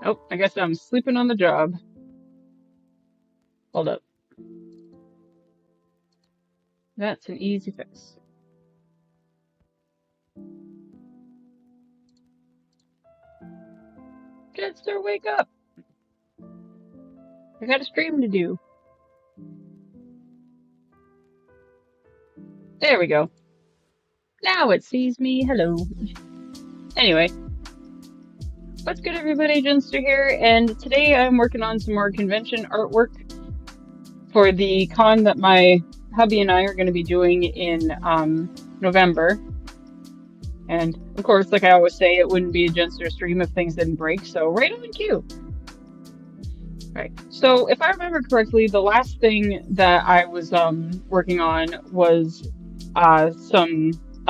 Oh, I guess I'm sleeping on the job. Hold up. That's an easy fix. Jenster, wake up! I got a stream to do. There we go. Now it sees me. Hello. Anyway, what's good, everybody? Jenster here, and today I'm working on some more convention artwork for the con that my hubby and I are going to be doing in November. And of course, like I always say, it wouldn't be a Jenster stream if things didn't break, so right on cue. Right. So if I remember correctly, the last thing that I was working on was a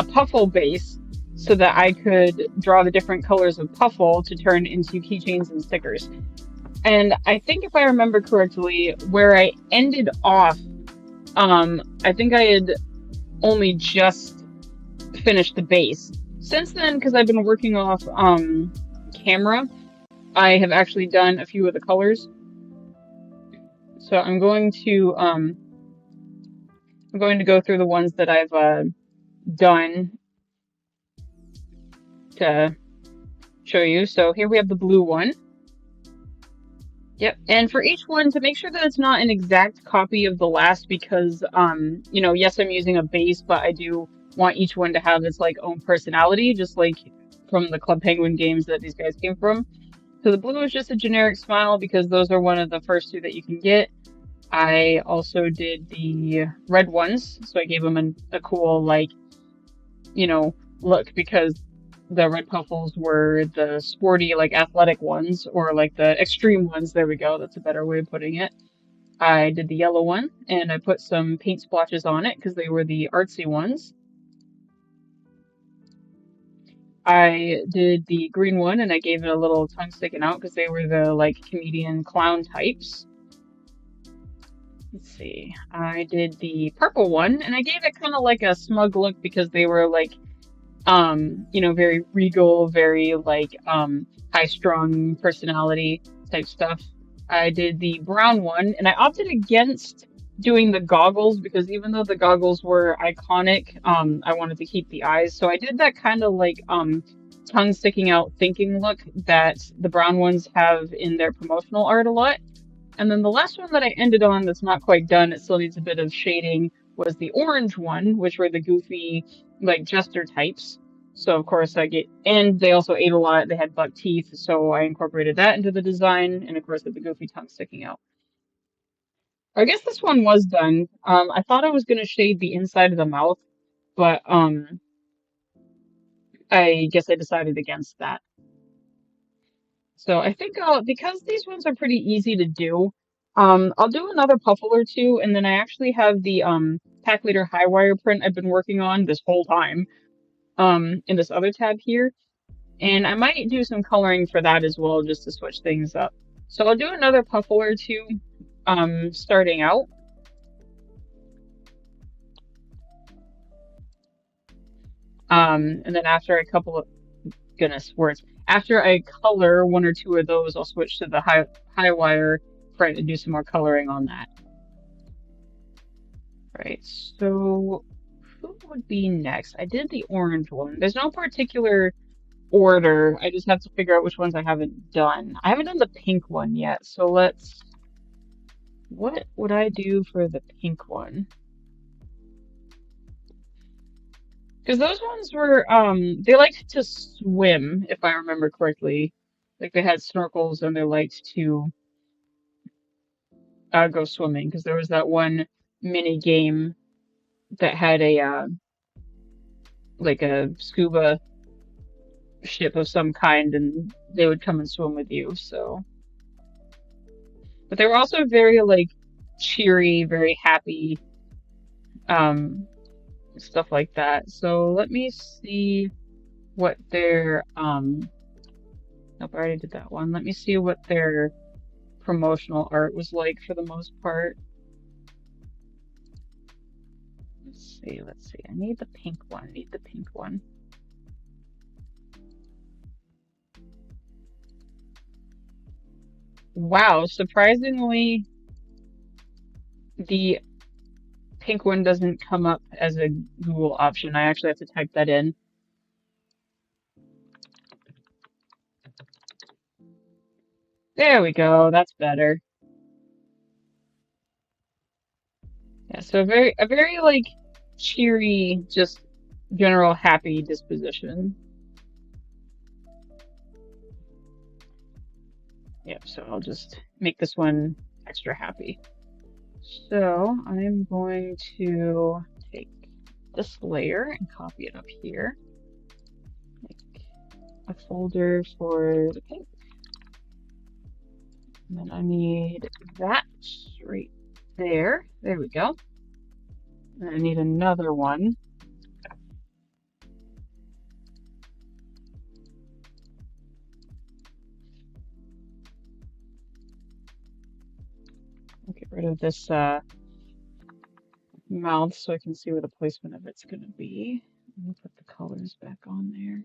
puffle base so that I could draw the different colors of puffle to turn into keychains and stickers. And I think if I remember correctly, where I ended off, I think I had only just finished the base. Since then, because I've been working off camera, I have actually done a few of the colors. So I'm going to go through the ones that I've done to show you. So here we have the blue one. Yep, and for each one, to make sure that it's not an exact copy of the last, because you know, yes, I'm using a base, but I do want each one to have its like own personality, just like from the Club Penguin games that these guys came from. So the blue is just a generic smile because those are one of the first two that you can get. I also did the red ones, so I gave them a cool, like, you know, look, because the red puffles were the sporty, like, athletic ones, or like the extreme ones. There we go, that's a better way of putting it. I did the yellow one, and I put some paint splotches on it because they were the artsy ones. I did the green one, and I gave it a little tongue sticking out because they were the, like, comedian clown types. Let's see. I did the purple one, and I gave it kind of like a smug look because they were like, you know, very regal, very like, high-strung personality type stuff. I did the brown one, and I opted against doing the goggles because even though the goggles were iconic, I wanted to keep the eyes. So I did that kind of like, tongue sticking out thinking look that the brown ones have in their promotional art a lot. And then the last one that I ended on that's not quite done, it still needs a bit of shading, was the orange one, which were the goofy, like, jester types. So, of course, and they also ate a lot, they had buck teeth, so I incorporated that into the design, and of course, with the goofy tongue sticking out. I guess this one was done. I thought I was going to shade the inside of the mouth, but, I guess I decided against that. So I think because these ones are pretty easy to do, I'll do another puffle or two, and then I actually have the pack leader high wire print I've been working on this whole time in this other tab here, and I might do some coloring for that as well just to switch things up. So I'll do another puffle or two starting out. And then after a couple of after I color one or two of those, I'll switch to the high wire print and do some more coloring on that. Right, so who would be next? I did the orange one. There's no particular order. I just have to figure out which ones I haven't done. I haven't done the pink one yet, so what would I do for the pink one? Because those ones were, they liked to swim, if I remember correctly. Like they had snorkels and they liked to go swimming. Because there was that one mini game that had like a scuba ship of some kind, and they would come and swim with you. So, but they were also very like cheery, very happy, stuff like that. So let me see what their nope, I already did that one. Let me see what their promotional art was like for the most part. Let's see. I need the pink one. Wow, surprisingly, the pink one doesn't come up as a Google option. I actually have to type that in. There we go. That's better. Yeah, so a very like cheery, just general happy disposition. Yep, so I'll just make this one extra happy. So I'm going to take this layer and copy it up here. Make a folder for the pink. And then I need that right there. There we go. And I need another one. I'll get rid of this mouth so I can see where the placement of it's going to be. We'll put the colors back on there.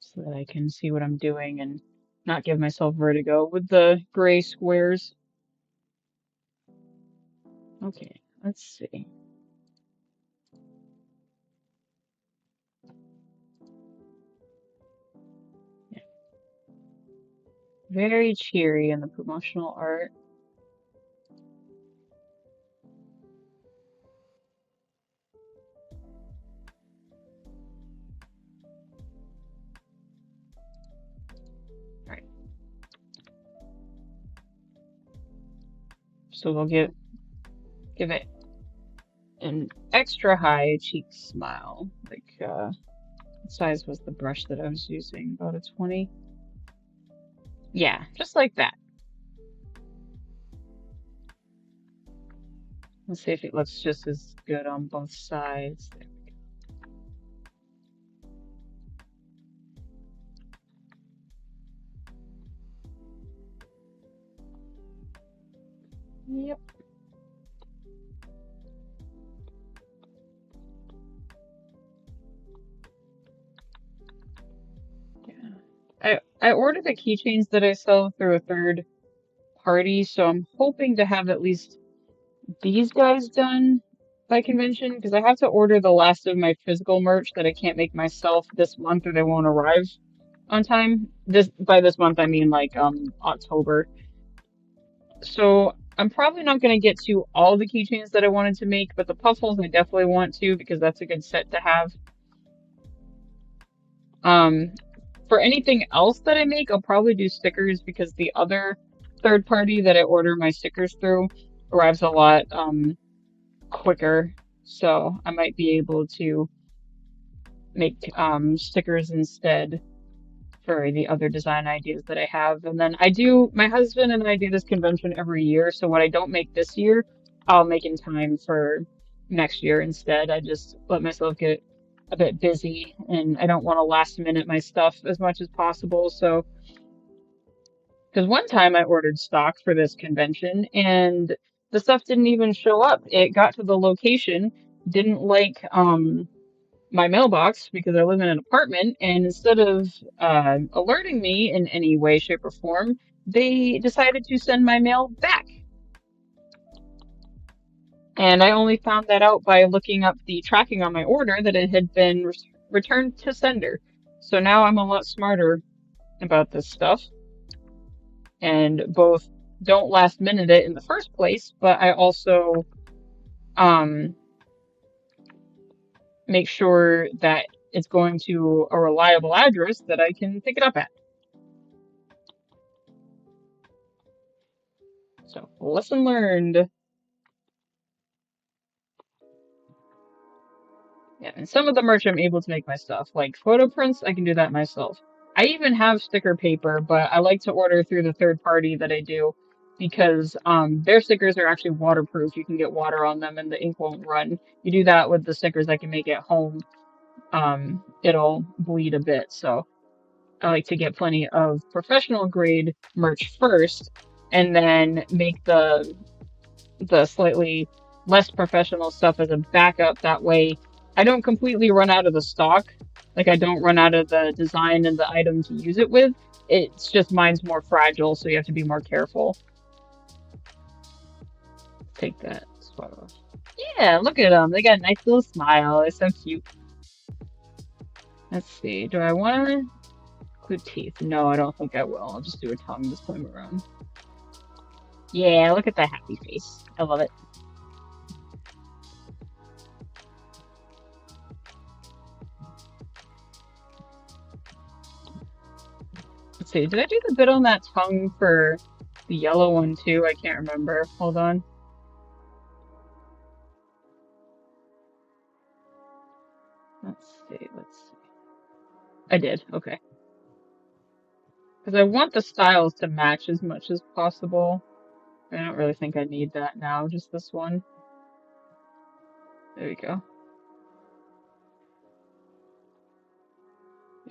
So that I can see what I'm doing and not give myself vertigo with the gray squares. Okay, let's see. Yeah. Very cheery in the promotional art. Alright. So we'll give it an extra high cheek smile. Like, what size was the brush that I was using? About a 20? Yeah, just like that. Let's see if it looks just as good on both sides. There we go. Yep. I ordered the keychains that I sell through a third party, so I'm hoping to have at least these guys done by convention, because I have to order the last of my physical merch that I can't make myself this month or they won't arrive on time. By this month I mean like October. So I'm probably not going to get to all the keychains that I wanted to make, but the puffles I definitely want to because that's a good set to have. For anything else that I make, I'll probably do stickers because the other third party that I order my stickers through arrives a lot quicker. So I might be able to make stickers instead for the other design ideas that I have. And then my husband and I do this convention every year. So what I don't make this year, I'll make in time for next year instead. I just let myself get a bit busy and I don't want to last minute my stuff as much as possible. So, because one time I ordered stock for this convention and the stuff didn't even show up. It got to the location, didn't like my mailbox because I live in an apartment, and instead of alerting me in any way, shape, or form, they decided to send my mail back. And I only found that out by looking up the tracking on my order that it had been returned to sender. So now I'm a lot smarter about this stuff. And both don't last minute it in the first place, but I also make sure that it's going to a reliable address that I can pick it up at. So, lesson learned. Yeah, and some of the merch I'm able to make myself. Like photo prints, I can do that myself. I even have sticker paper, but I like to order through the third party that I do because their stickers are actually waterproof. You can get water on them and the ink won't run. You do that with the stickers I can make at home, it'll bleed a bit. So I like to get plenty of professional grade merch first and then make the slightly less professional stuff as a backup. That way I don't completely run out of the stock. Like, I don't run out of the design and the item to use it with. It's just mine's more fragile, so you have to be more careful. Take that spot off. Yeah, look at them. They got a nice little smile. They're so cute. Let's see. Do I want to include teeth? No, I don't think I will. I'll just do a tongue this time around. Yeah, look at that happy face. I love it. Let's see. Did I do the bit on that tongue for the yellow one too? I can't remember. Hold on. Let's see. I did. Okay. Because I want the styles to match as much as possible. I don't really think I need that now, just this one. There we go.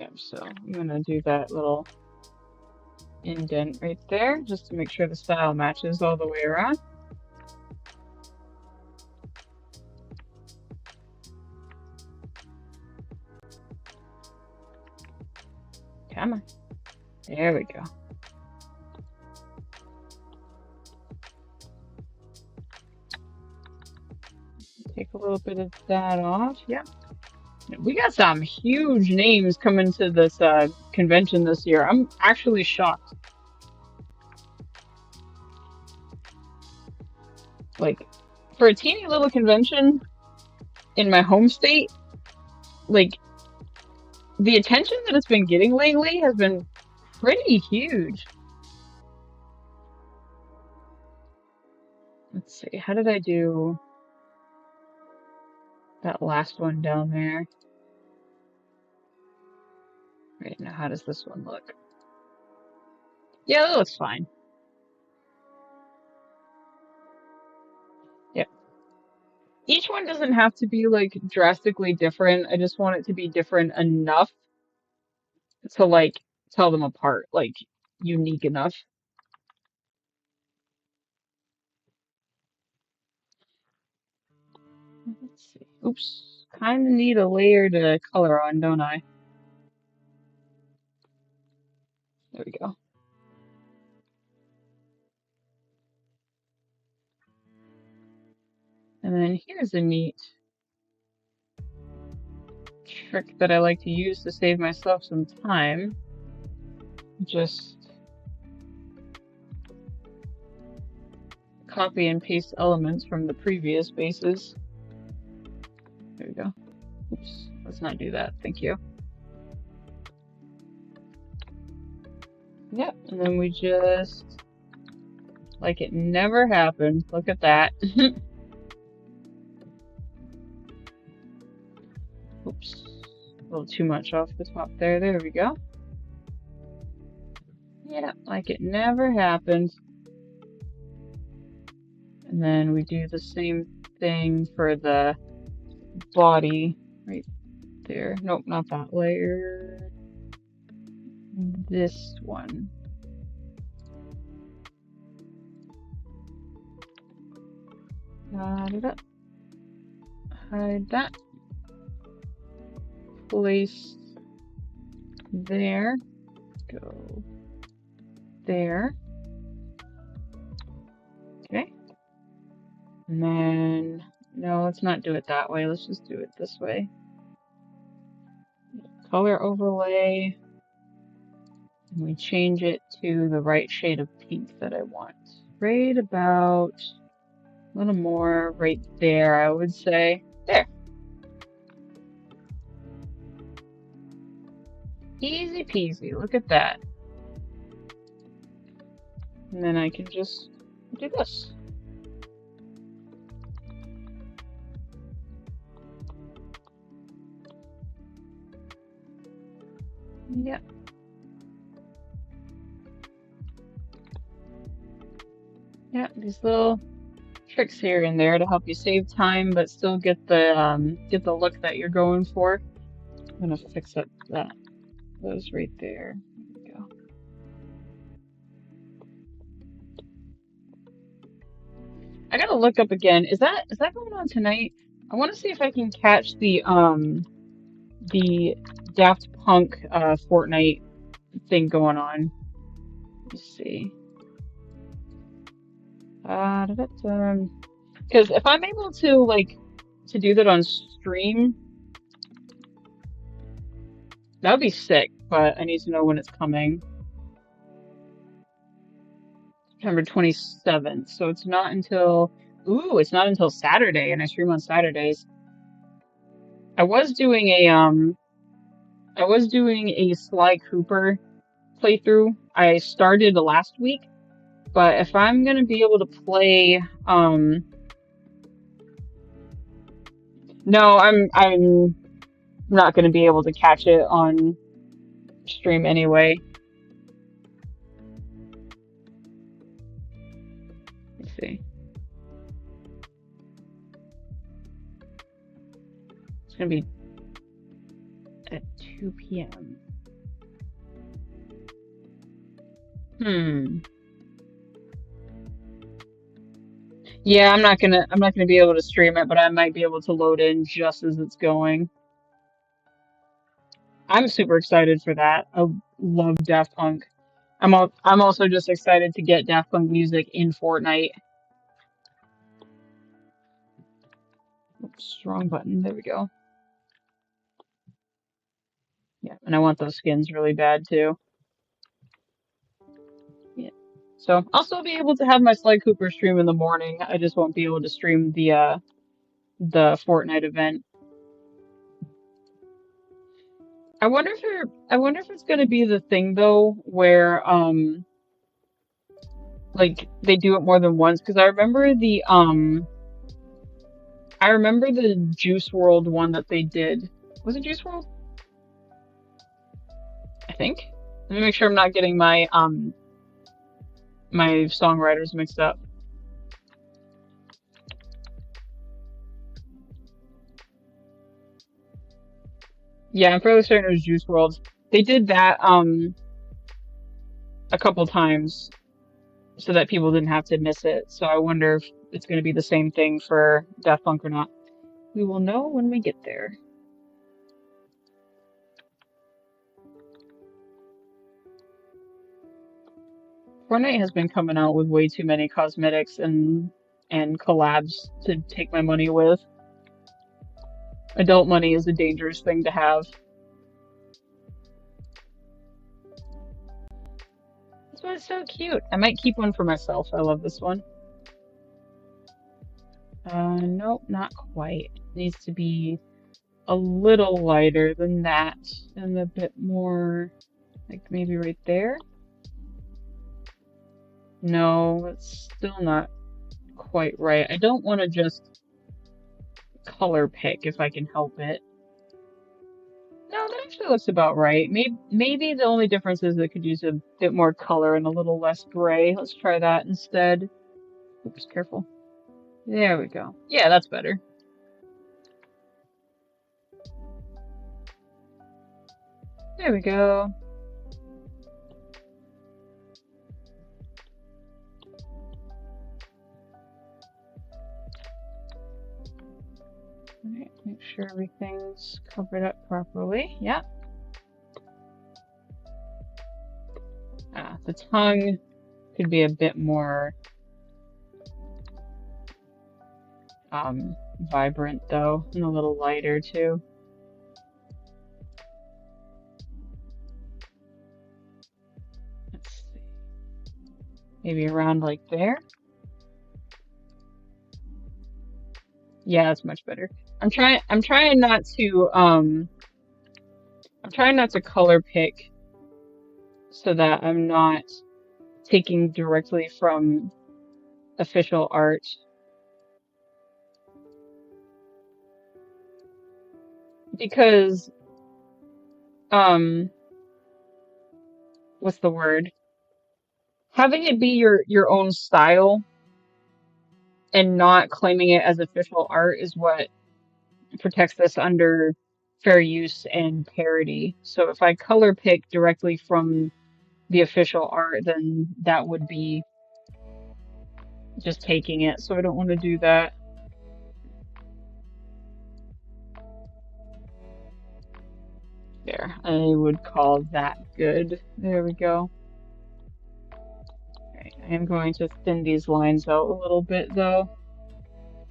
Yeah, so I'm gonna do that little indent right there, just to make sure the style matches all the way around. Come on. There we go. Take a little bit of that off. Yep. We got some huge names coming to this convention this year. I'm actually shocked. Like, for a teeny little convention in my home state, like, the attention that it's been getting lately has been pretty huge. Let's see, how did I do that last one down there? Right, now how does this one look? Yeah, that looks fine. Yep. Each one doesn't have to be like drastically different. I just want it to be different enough to like tell them apart, like unique enough. Let's see. Oops. Kind of need a layer to color on, don't I? There we go. And then here's a neat trick that I like to use to save myself some time. Just copy and paste elements from the previous bases. There we go. Oops, let's not do that. Thank you. Yep, and then we just, like it never happened. Look at that. Oops, a little too much off the top there. There we go. Yeah, like it never happened. And then we do the same thing for the body right there. Nope, not that layer. This one. Hide that. Hide that. Place there. Go there. Okay. And then, no, let's not do it that way. Let's just do it this way. Color overlay. And we change it to the right shade of pink that I want. Right about a little more right there, I would say. There. Easy peasy. Look at that. And then I can just do this. Yep. Yeah, these little tricks here and there to help you save time, but still get the look that you're going for. I'm gonna fix up those right there. There we go. I gotta look up again. Is that going on tonight? I want to see if I can catch the Daft Punk Fortnite thing going on. Let's see. Because if I'm able to like to do that on stream, that would be sick. But I need to know when it's coming. September 27th. So it's not until it's not until Saturday, and I stream on Saturdays. I was doing a Sly Cooper playthrough. I started last week, but if I'm gonna be able to play, no, I'm not gonna be able to catch it on stream anyway. Let's see. It's gonna be at 2 p.m. Yeah, I'm not gonna be able to stream it, but I might be able to load in just as it's going. I'm super excited for that. I love Daft Punk. I'm also just excited to get Daft Punk music in Fortnite. Oops, wrong button. There we go. Yeah, and I want those skins really bad too. Yeah. So I'll still be able to have my Sly Cooper stream in the morning. I just won't be able to stream the Fortnite event. I wonder if it's gonna be the thing though where like they do it more than once, because I remember the Juice World one that they did. Was it Juice World? I think. Let me make sure I'm not getting my my songwriters mixed up. Yeah, I'm fairly certain it was Juice World. They did that a couple times so that people didn't have to miss it. So I wonder if it's going to be the same thing for Daft Punk or not. We will know when we get there. Fortnite has been coming out with way too many cosmetics and collabs to take my money with. Adult money is a dangerous thing to have. This one's so cute. I might keep one for myself. I love this one. Nope, not quite. It needs to be a little lighter than that and a bit more, like maybe right there. No, it's still not quite right. I don't want to just color pick if I can help it. No, that actually looks about right. Maybe the only difference is it could use a bit more color and a little less gray. Let's try that instead. Oops, careful. There we go. Yeah, that's better. There we go. Alright, make sure everything's covered up properly. Yep. The tongue could be a bit more vibrant though, and a little lighter too. Let's see. Maybe around like there. Yeah, that's much better. I'm trying not to color pick so that I'm not taking directly from official art. Because what's the word? Having it be your own style and not claiming it as official art is what protects this under fair use and parody. So if I color pick directly from the official art, then that would be just taking it. So I don't want to do that. There, I would call that good. There we go. Alright, I am going to thin these lines out a little bit though,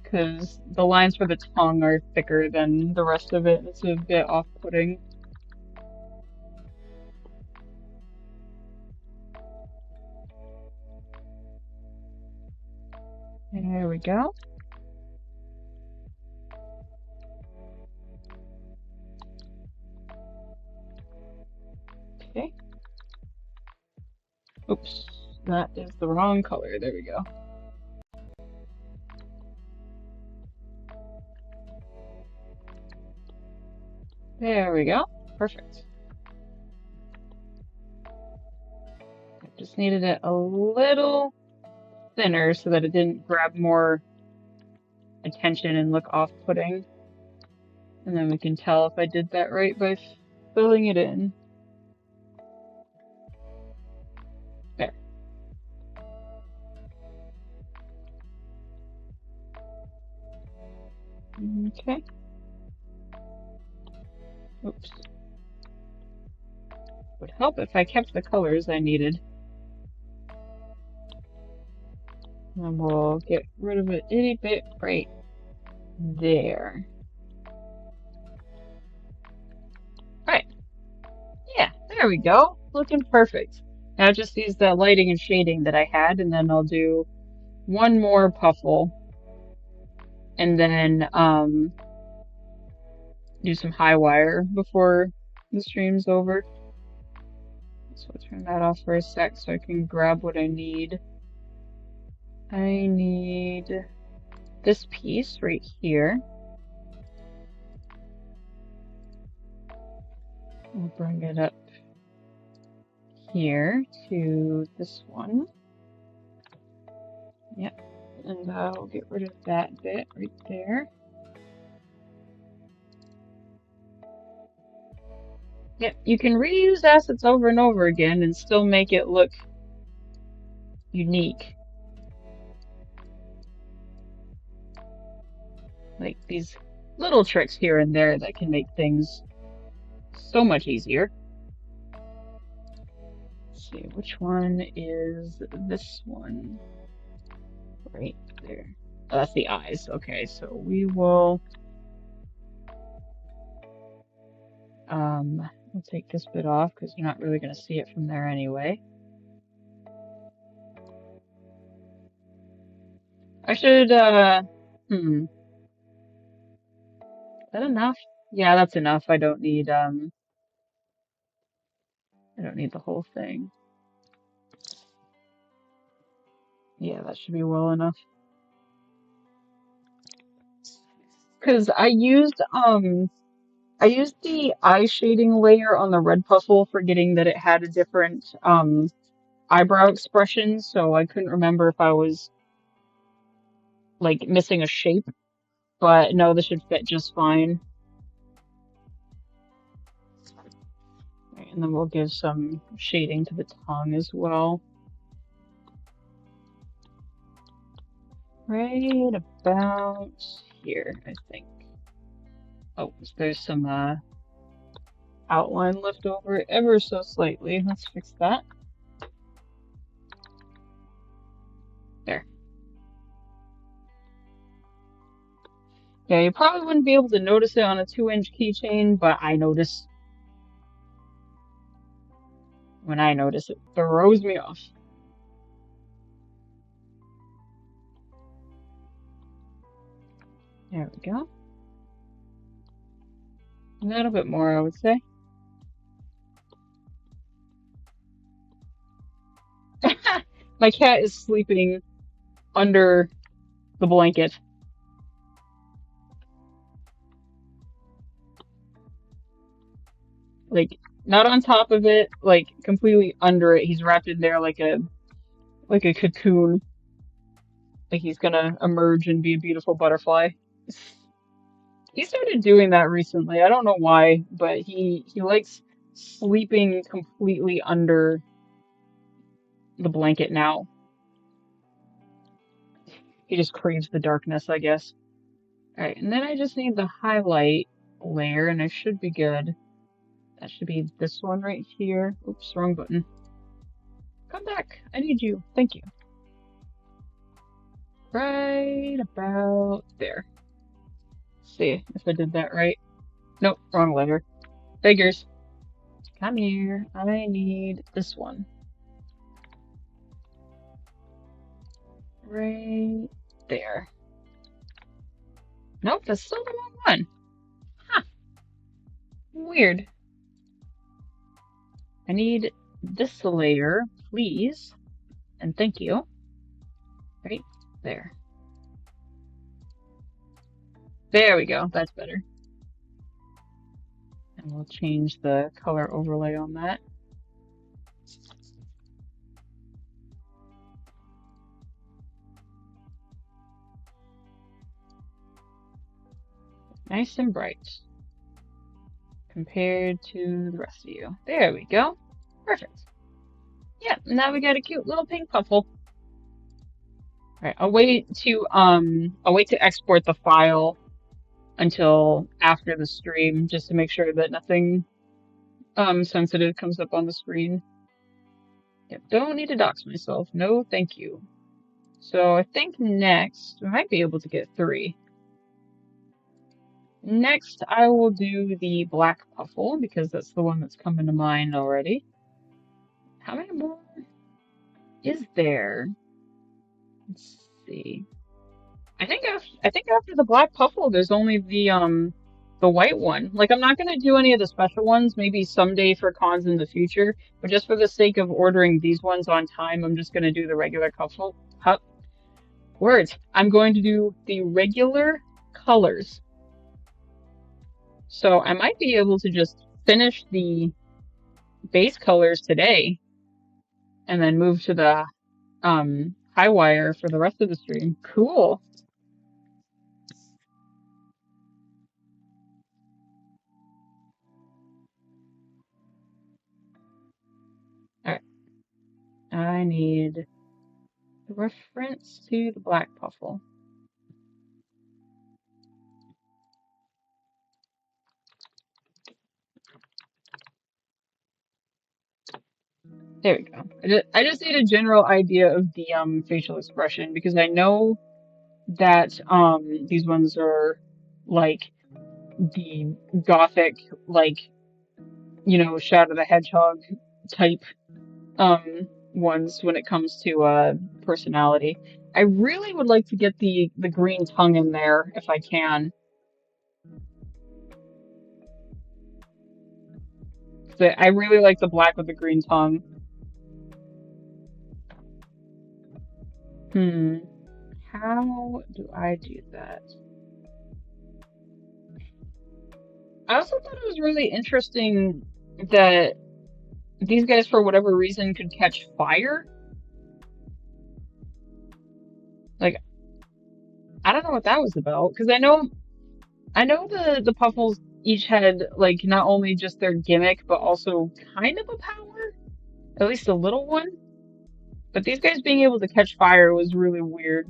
because the lines for the tongue are thicker than the rest of it. It's a bit off-putting. There we go. Okay. Oops, that is the wrong color. There we go. There we go. Perfect. I just needed it a little thinner so that it didn't grab more attention and look off-putting. And then we can tell if I did that right by filling it in. There. Okay. Oops. Would help if I kept the colors I needed. And we'll get rid of it itty bit right there. Right. Yeah, there we go. Looking perfect. Now just use the lighting and shading that I had, and then I'll do one more puffle. And then do some high wire before the stream's over. So I'll turn that off for a sec so I can grab what I need. I need this piece right here. We'll bring it up here to this one. Yep, and I'll get rid of that bit right there. Yep, you can reuse assets over and over again and still make it look unique. Like these little tricks here and there that can make things so much easier. Let's see, which one is this one? Right there. Oh, that's the eyes. Okay, so we will we'll take this bit off because you're not really going to see it from there anyway. I should is that enough? Yeah, that's enough. I don't need the whole thing. Yeah, that should be well enough. Because I used the eye shading layer on the red puffle, forgetting that it had a different eyebrow expression, so I couldn't remember if I was like missing a shape. But no, this should fit just fine. Right, and then we'll give some shading to the tongue as well. Right about here, I think. Oh, there's some outline left over ever so slightly. Let's fix that. There. Yeah, you probably wouldn't be able to notice it on a 2-inch keychain, but I notice. When I notice, it throws me off. There we go. A little bit more, I would say. My cat is sleeping under the blanket. Like, not on top of it, like completely under it. He's wrapped in there like a cocoon. Like he's gonna emerge and be a beautiful butterfly. He started doing that recently. I don't know why, but he likes sleeping completely under the blanket now. He just craves the darkness, I guess. Alright, and then I just need the highlight layer, and I should be good. That should be this one right here. Oops, wrong button. Come back. I need you. Thank you. Right about there. Let's see if I did that right. Nope, wrong letter. Figures. Come here. I need this one. Right there. Nope, that's still the wrong one. Huh. Weird. I need this layer, please. And thank you. Right there. There we go. That's better. And we'll change the color overlay on that. Nice and bright compared to the rest of you. There we go. Perfect. Yeah, now we got a cute little pink puffle. Alright, I'll wait to export the file until after the stream just to make sure that nothing sensitive comes up on the screen. Yep, don't need to dox myself. No, thank you. So I think next we might be able to get 3. Next, I will do the black puffle because that's the one that's coming to mind already. How many more is there? Let's see. I think after the black puffle, there's only the white one. Like I'm not gonna do any of the special ones. Maybe someday for cons in the future, but just for the sake of ordering these ones on time, I'm just gonna do the regular puffle. Words. I'm going to do the regular colors. So I might be able to just finish the base colors today and then move to the high wire for the rest of the stream. Cool. Alright. I need the reference to the black puffle. There we go. I just need a general idea of the facial expression because I know that these ones are like the gothic, like, you know, Shadow the Hedgehog type ones when it comes to personality. I really would like to get the green tongue in there if I can. But I really like the black with the green tongue. How do I do that? I also thought it was really interesting that these guys, for whatever reason, could catch fire. Like, I don't know what that was about, because I know the Puffles each had, like, not only just their gimmick, but also kind of a power. At least a little one. But these guys being able to catch fire was really weird.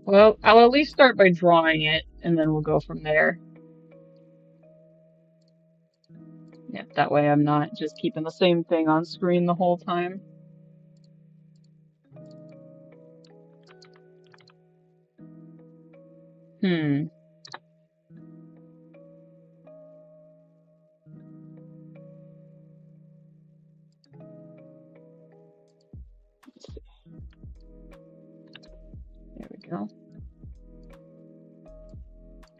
Well, I'll at least start by drawing it, and then we'll go from there. Yep, that way I'm not just keeping the same thing on screen the whole time. There we go.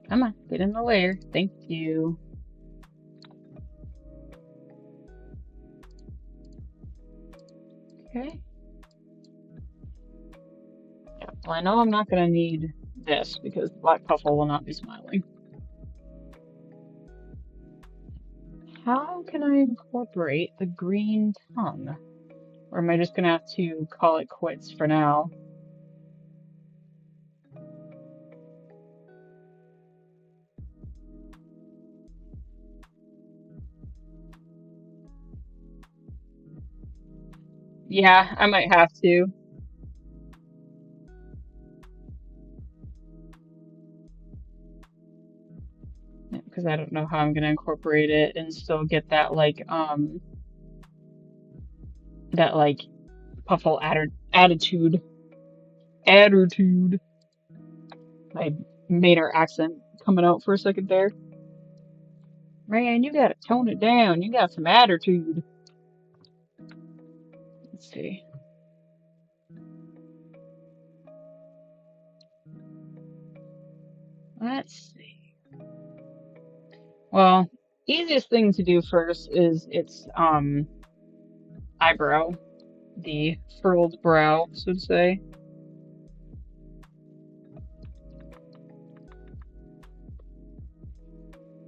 Come on, get in the layer. Thank you. Okay. Yeah, well, I know I'm not going to need this because the black puffle will not be smiling. How can I incorporate the green tongue? Or am I just going to have to call it quits for now? Yeah, I might have to. because I don't know how I'm gonna incorporate it and still get that like puffle attitude. Attitude. I made our accent coming out for a second there. Man, you gotta tone it down. You got some attitude. Let's see. Let's see. Well, easiest thing to do first is its eyebrow, the furrowed brow, so to say.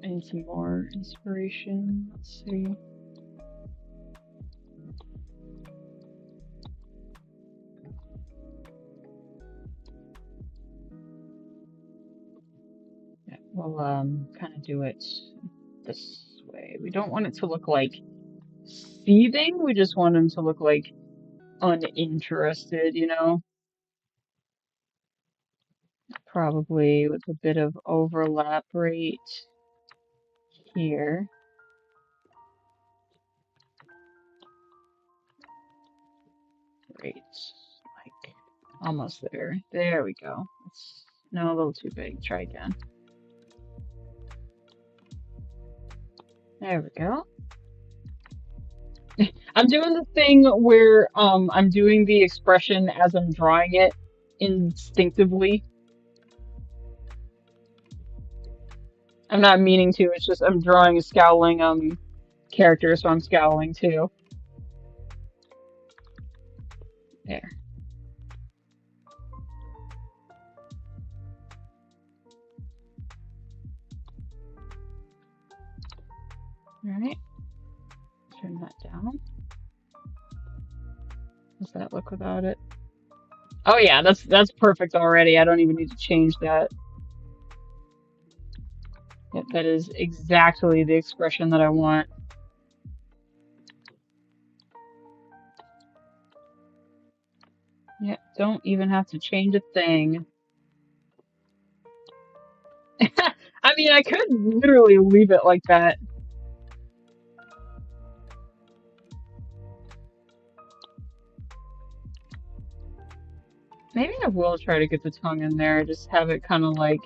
I need some more inspiration. Let's see. Yeah, we'll kind of do it this way. We don't want it to look like seething. We just want him to look like uninterested, you know? Probably with a bit of overlap right here. Right, like almost there. There we go. It's no, a little too big. Try again. There we go. I'm doing the thing where I'm doing the expression as I'm drawing it instinctively. I'm not meaning to, it's just I'm drawing a scowling character, so I'm scowling too. There. Alright. Turn that down. Does that look without it? Oh yeah, that's perfect already. I don't even need to change that. Yep, that is exactly the expression that I want. Yep, don't even have to change a thing. I mean, I could literally leave it like that. Maybe I will try to get the tongue in there, just have it kind of like,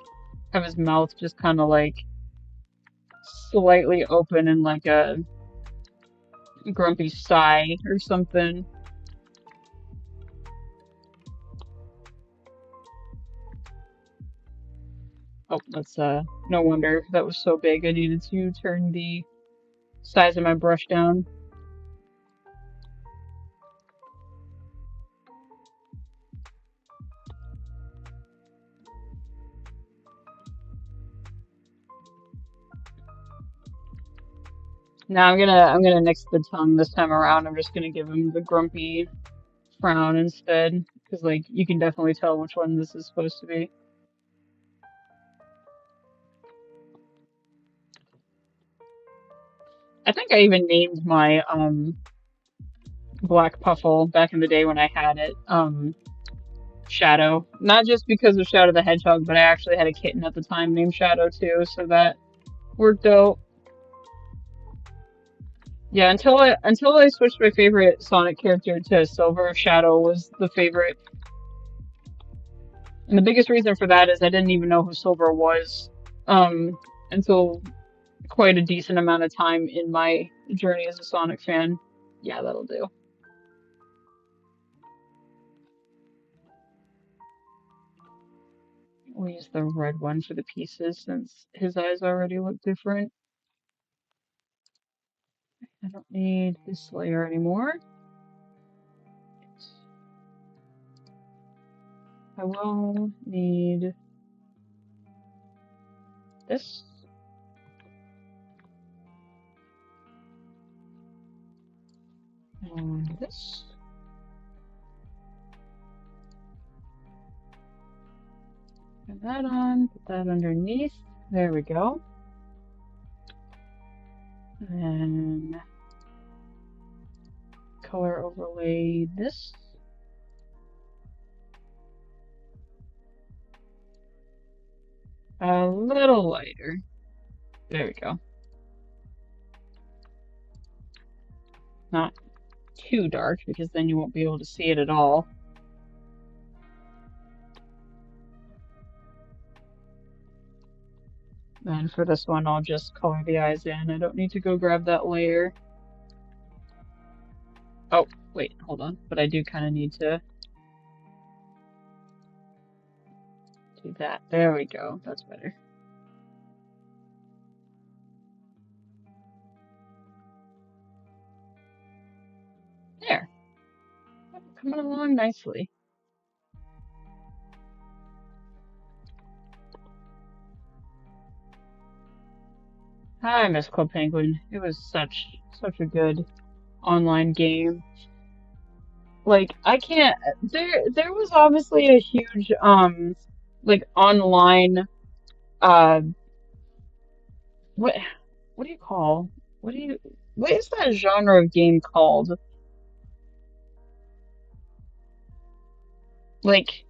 have his mouth just kind of like slightly open in like a grumpy sigh or something. Oh, that's no wonder that was so big. I needed to turn the size of my brush down. Now I'm gonna nix the tongue this time around. I'm just gonna give him the grumpy frown instead, because like you can definitely tell which one this is supposed to be. I think I even named my black puffle back in the day when I had it Shadow. Not just because of Shadow the Hedgehog, but I actually had a kitten at the time named Shadow too, so that worked out. Yeah, until I switched my favorite Sonic character to Silver, Shadow was the favorite. And the biggest reason for that is I didn't even know who Silver was until quite a decent amount of time in my journey as a Sonic fan. Yeah, that'll do. We'll use the red one for the pieces since his eyes already look different. I don't need this layer anymore. I will need this. And this. Put that on, put that underneath. There we go. And color overlay this. A little lighter. There we go. Not too dark because then you won't be able to see it at all. And for this one, I'll just color the eyes in. I don't need to go grab that layer. Oh, wait, hold on. But I do kind of need to do that. There we go. That's better. There. Coming along nicely. I miss Club Penguin. It was such a good online game. Like I can't there was obviously a huge like online uh what what do you call what do you what is that genre of game called? Like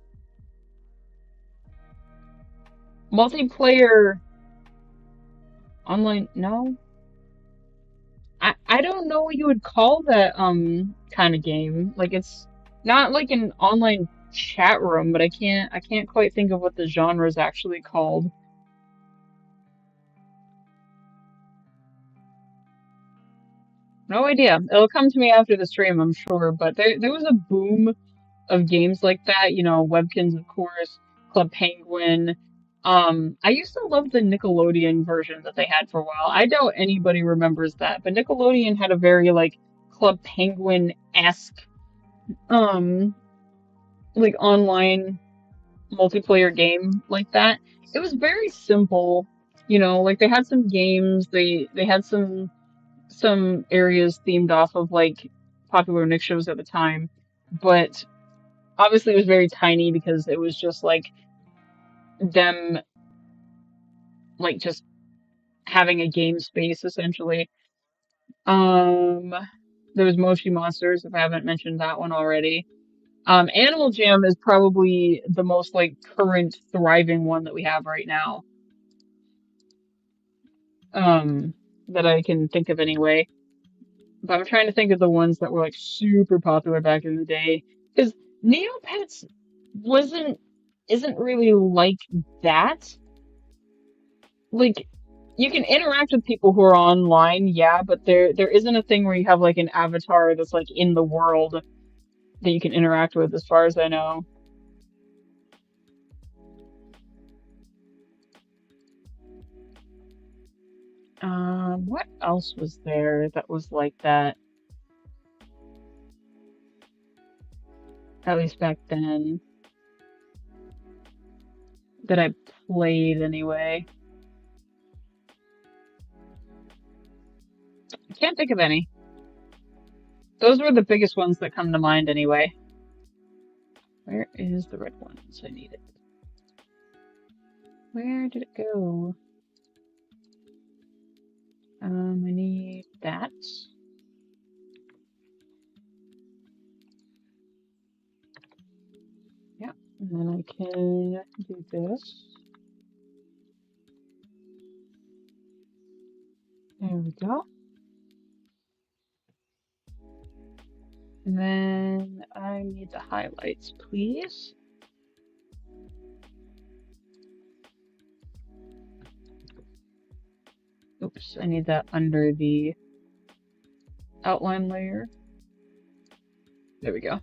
multiplayer online, no? I don't know what you would call that kind of game. Like it's not like an online chat room, but I can't quite think of what the genre is actually called. No idea. It'll come to me after the stream, I'm sure, but there was a boom of games like that, you know, Webkins, of course, Club Penguin. I used to love the Nickelodeon version that they had for a while. I doubt anybody remembers that, but Nickelodeon had a very like Club Penguin-esque um like online multiplayer game like that. It was very simple, you know, like they had some games, they had some areas themed off of like popular Nick shows at the time, but obviously it was very tiny because it was just like them like just having a game space essentially. Um there was Moshi Monsters, if I haven't mentioned that one already. Animal Jam is probably the most like current thriving one that we have right now. Um that I can think of anyway. But I'm trying to think of the ones that were like super popular back in the day. Because Neopets wasn't isn't really like that. Like you can interact with people who are online, yeah, but there isn't a thing where you have like an avatar that's like in the world that you can interact with, as far as I know. What else was there that was like that? At least back then, that I played anyway. I can't think of any. Those were the biggest ones that come to mind anyway. Where is the red ones? I need it. Where did it go? I need that. Yeah, and then I can do this. There we go. And then I need the highlights, please. Oops, I need that under the outline layer. There we go.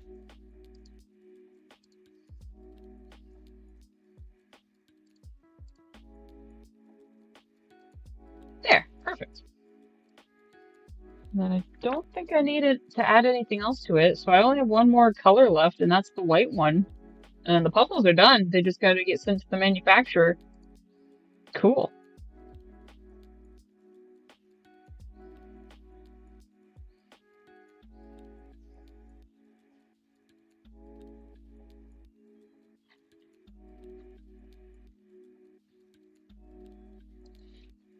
There, perfect. And then I don't think I needed to add anything else to it, so I only have one more color left, and that's the white one. And the puzzles are done. They just gotta get sent to the manufacturer. Cool.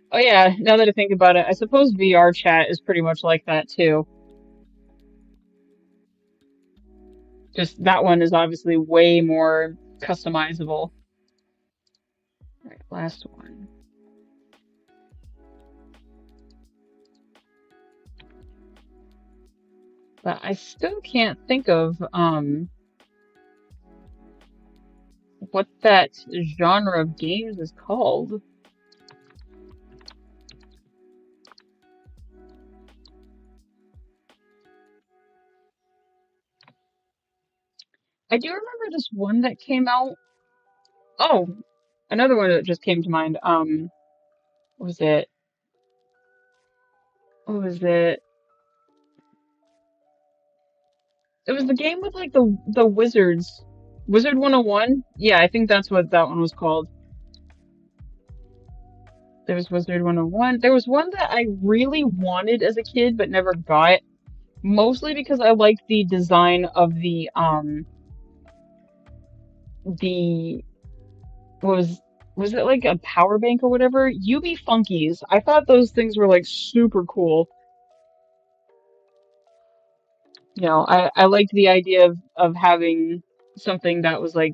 Oh yeah, now that I think about it, I suppose VR chat is pretty much like that too. Just that one is obviously way more customizable. All right, last one. But I still can't think of what that genre of games is called. I do remember this one that came out. Oh, another one that just came to mind. What was it? What was it? It was the game with like the wizards. Wizard 101? Yeah, I think that's what that one was called. There was Wizard 101. There was one that I really wanted as a kid but never got, mostly because I liked the design of the what was it like a power bank or whatever? UB Funkies. I thought those things were like super cool. I liked the idea of having something that was like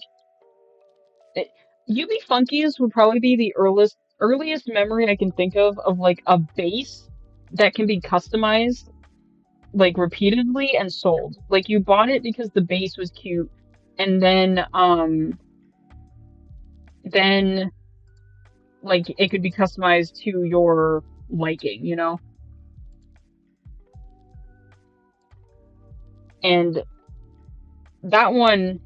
it, UB Funkies would probably be the earliest memory I can think of like a base that can be customized like repeatedly and sold. Like you bought it because the base was cute, and then like it could be customized to your liking, you know? And that one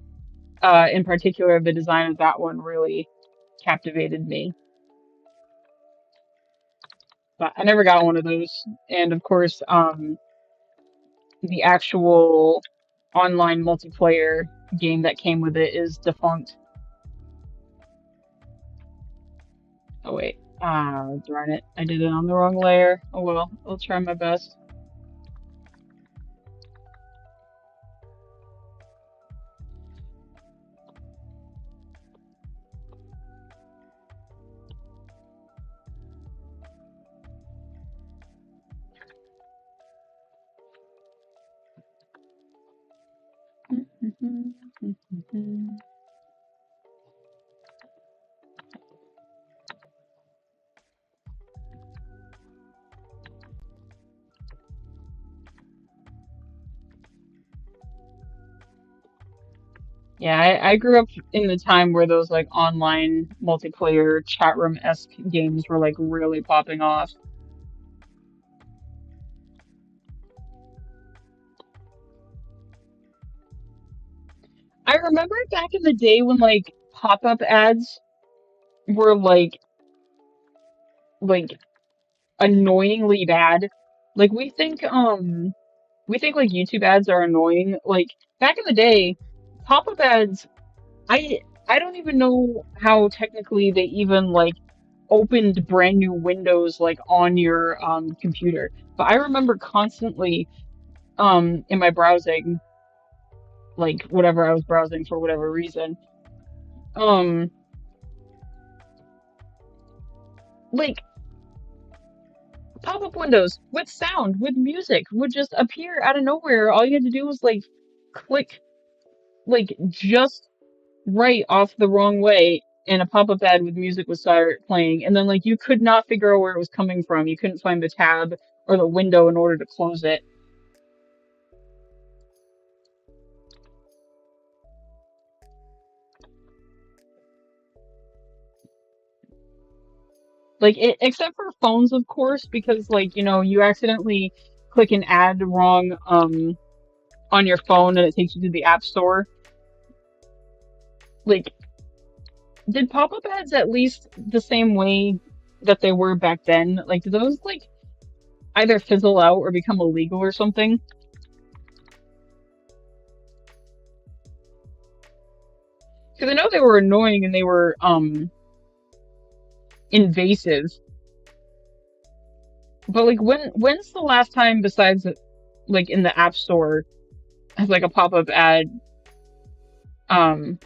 in particular, the design of that one really captivated me. But I never got one of those. And of course, the actual online multiplayer game that came with it is defunct. Oh wait. Ah, darn it. I did it on the wrong layer. Oh well, I'll try my best. Yeah, I grew up in the time where those like online multiplayer chat room-esque games were like really popping off. I remember back in the day when like pop-up ads were like annoyingly bad. Like we think like YouTube ads are annoying. Like back in the day, pop-up ads I don't even know how technically they even like opened brand new windows like on your computer. But I remember constantly in my browsing, like whatever I was browsing for whatever reason, um like pop-up windows with sound, with music would just appear out of nowhere. All you had to do was like click like just right off the wrong way and a pop-up ad with music would start playing and then like you could not figure out where it was coming from. You couldn't find the tab or the window in order to close it. Like except for phones of course because like you accidentally click an ad wrong on your phone and it takes you to the app store. Like did pop-up ads at least the same way that they were back then? Like did those like either fizzle out or become illegal or something? Because I know they were annoying and they were invasive. But like when's the last time besides like in the app store has like a pop-up ad um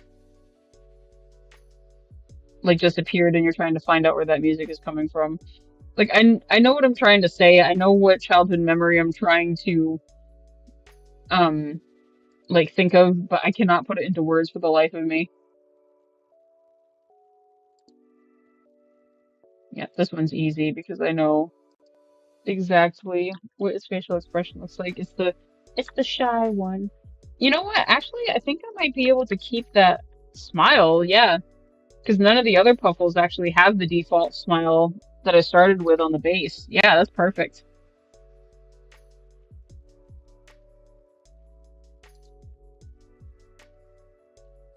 like just appeared and you're trying to find out where that music is coming from? Like I know what I'm trying to say. I know what childhood memory I'm trying to um like think of, but I cannot put it into words for the life of me. Yeah, this one's easy because I know exactly what its facial expression looks like. It's It's the shy one. You know what? Actually, I think I might be able to keep that smile, yeah. Because none of the other Puffles actually have the default smile that I started with on the base. Yeah, that's perfect.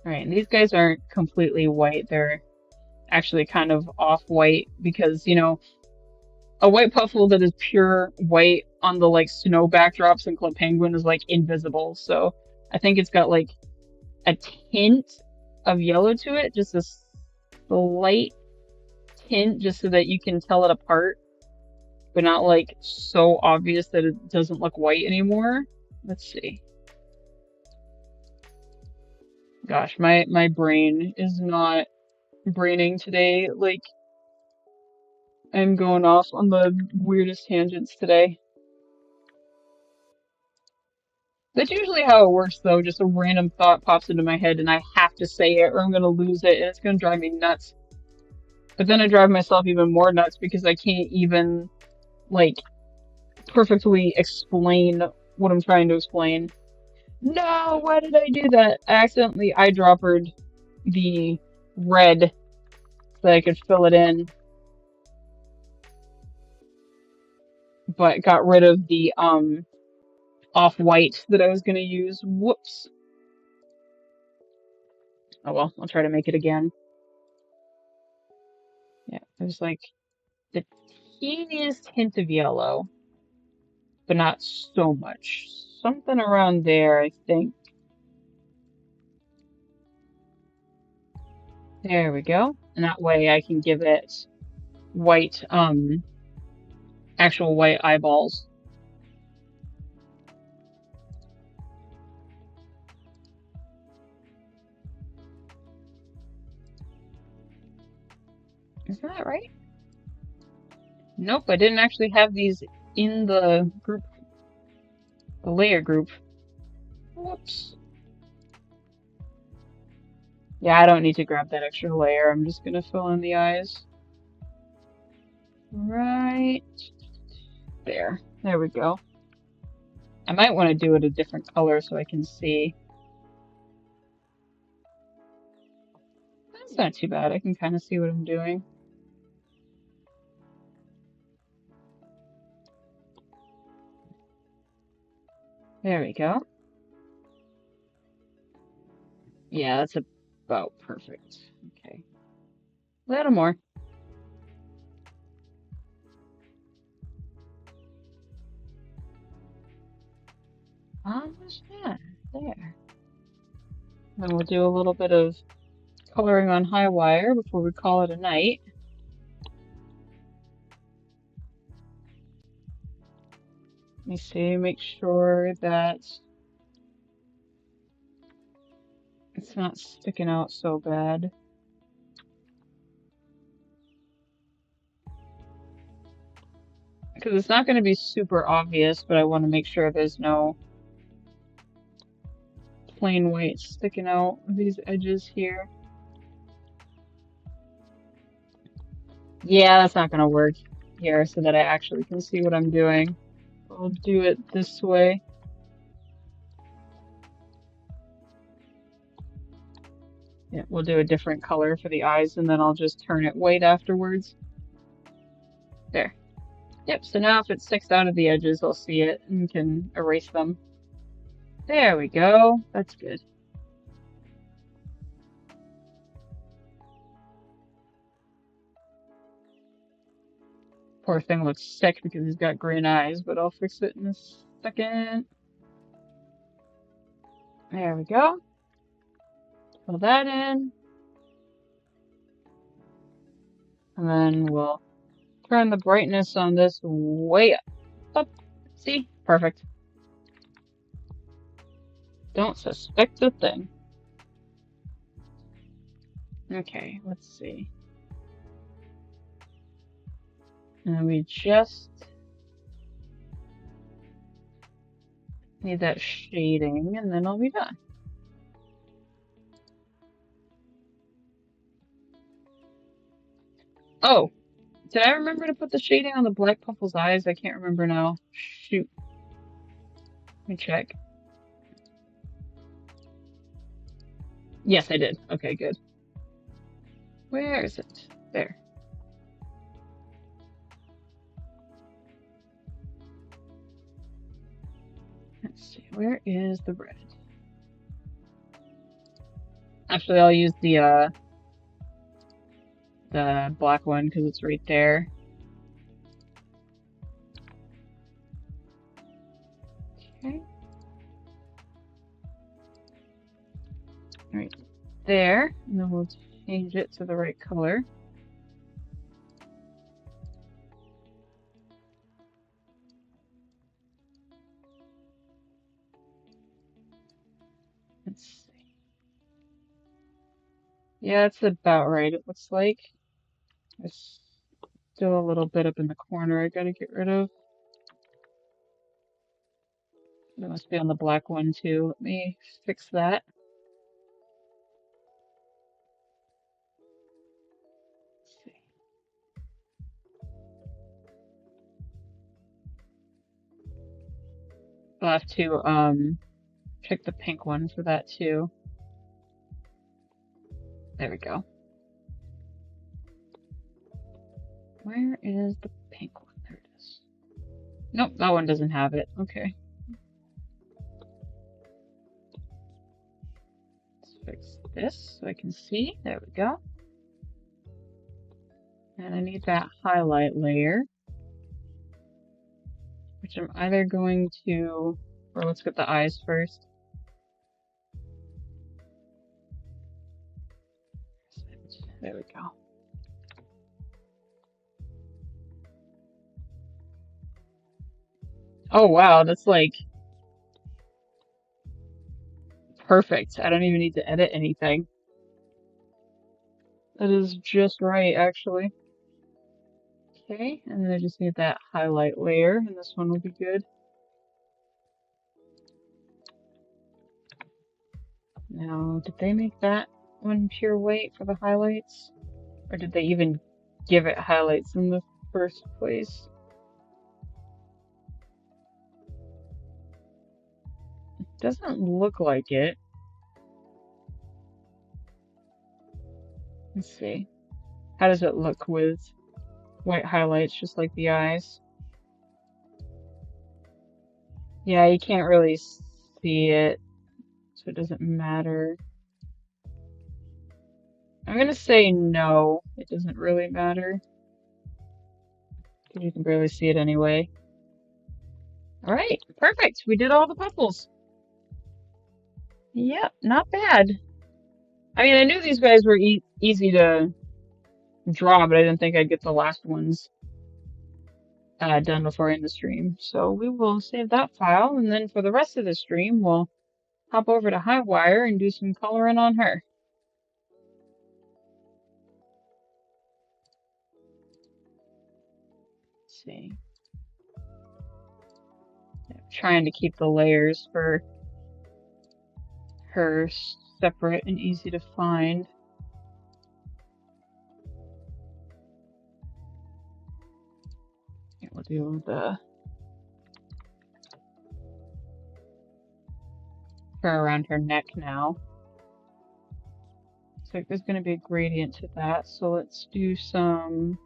Alright, and these guys aren't completely white. They're actually kind of off-white because, you know, a white Puffle that is pure white on the, like, snow backdrops in Club Penguin is, like, invisible. So I think it's got, like, a tint of yellow to it, just a slight tint just so that you can tell it apart, but not like so obvious that it doesn't look white anymore. Let's see. Gosh, my brain is not braining today. Like, I'm going off on the weirdest tangents today. That's usually how it works, though. Just a random thought pops into my head and I have to say it or I'm gonna lose it and it's gonna drive me nuts. But then I drive myself even more nuts because I can't even, like, perfectly explain what I'm trying to explain. No, why did I do that? I accidentally eyedroppered the red so that I could fill it in, but got rid of the off-white that I was gonna use. Whoops. Oh well, I'll try to make it again. Yeah, there's like the teeniest hint of yellow, but not so much. Something around there, I think. There we go. And that way I can give it white, actual white eyeballs. Isn't that right? Nope, I didn't actually have these in the group, the layer group. Whoops. Yeah, I don't need to grab that extra layer. I'm just gonna fill in the eyes. Right there. There we go. I might want to do it a different color so I can see. That's not too bad. I can kind of see what I'm doing. There we go. Yeah, that's about perfect. Okay. A little more. Almost done. There. Then we'll do a little bit of coloring on high wire before we call it a night. Let me see, make sure that it's not sticking out so bad. Because it's not going to be super obvious, but I want to make sure there's no plain white sticking out of these edges here. Yeah, that's not going to work here so that I actually can see what I'm doing. I'll do it this way. Yeah, we'll do a different color for the eyes and then I'll just turn it white afterwards. There. Yep, so now if it sticks out of the edges, I'll see it and can erase them. There we go. That's good. Poor thing looks sick because he's got green eyes, but I'll fix it in a second. There we go. Fill that in. And then we'll turn the brightness on this way up. See? Perfect. Don't suspect a thing. Okay, let's see. And we just need that shading, and then I'll be done. Oh, did I remember to put the shading on the black Puffle's eyes? I can't remember now. Shoot. Let me check. Yes, I did. Okay, good. Where is it? There. Let's see. Where is the red? Actually, I'll use the black one because it's right there. Okay. Right there, and then we'll change it to the right color. Let's see. Yeah, that's about right, it looks like. There's still a little bit up in the corner I gotta get rid of. That must be on the black one too. Let me fix that. Let's see. I'll have to check the pink one for that too. There we go. Where is the pink one? There it is. Nope, that one doesn't have it. Okay. Let's fix this so I can see. There we go. And I need that highlight layer, which I'm either going to, or let's get the eyes first. There we go. Oh wow, that's like perfect. I don't even need to edit anything. That is just right, actually. Okay, and then I just need that highlight layer, and this one will be good. Now, did they make that one pure white for the highlights? Or did they even give it highlights in the first place? It doesn't look like it. Let's see. How does it look with white highlights, just like the eyes? Yeah, you can't really see it, so it doesn't matter. I'm gonna say no, it doesn't really matter. Because you can barely see it anyway. Alright, perfect. We did all the puzzles. Yep, not bad. I mean, I knew these guys were easy to draw, but I didn't think I'd get the last ones done before I end the stream. So we will save that file, and then for the rest of the stream, we'll hop over to Highwire and do some coloring on her. Let's see. I'm trying to keep the layers for her separate and easy to find. We'll do the her around her neck now. Looks like there's going to be a gradient to that, so let's do some.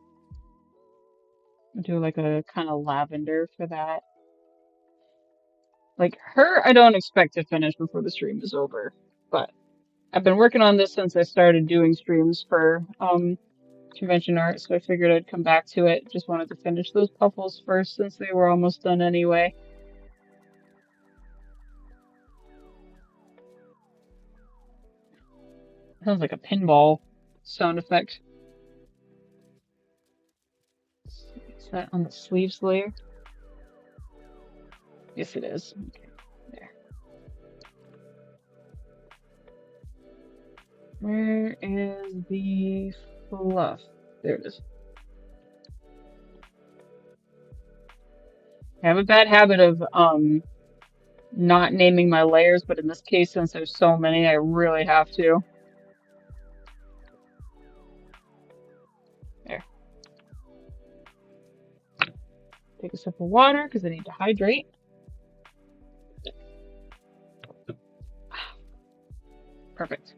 Do like a kind of lavender for that. Like her, I don't expect to finish before the stream is over, but I've been working on this since I started doing streams for convention art, so I figured I'd come back to it. Just wanted to finish those puffles first since they were almost done anyway. Sounds like a pinball sound effect. Is that on the sleeves layer? Yes, it is. Okay, there. Where is the fluff? There it is. I have a bad habit of not naming my layers, but in this case, since there's so many, I really have to. There. Take a sip of water because I need to hydrate. Perfect.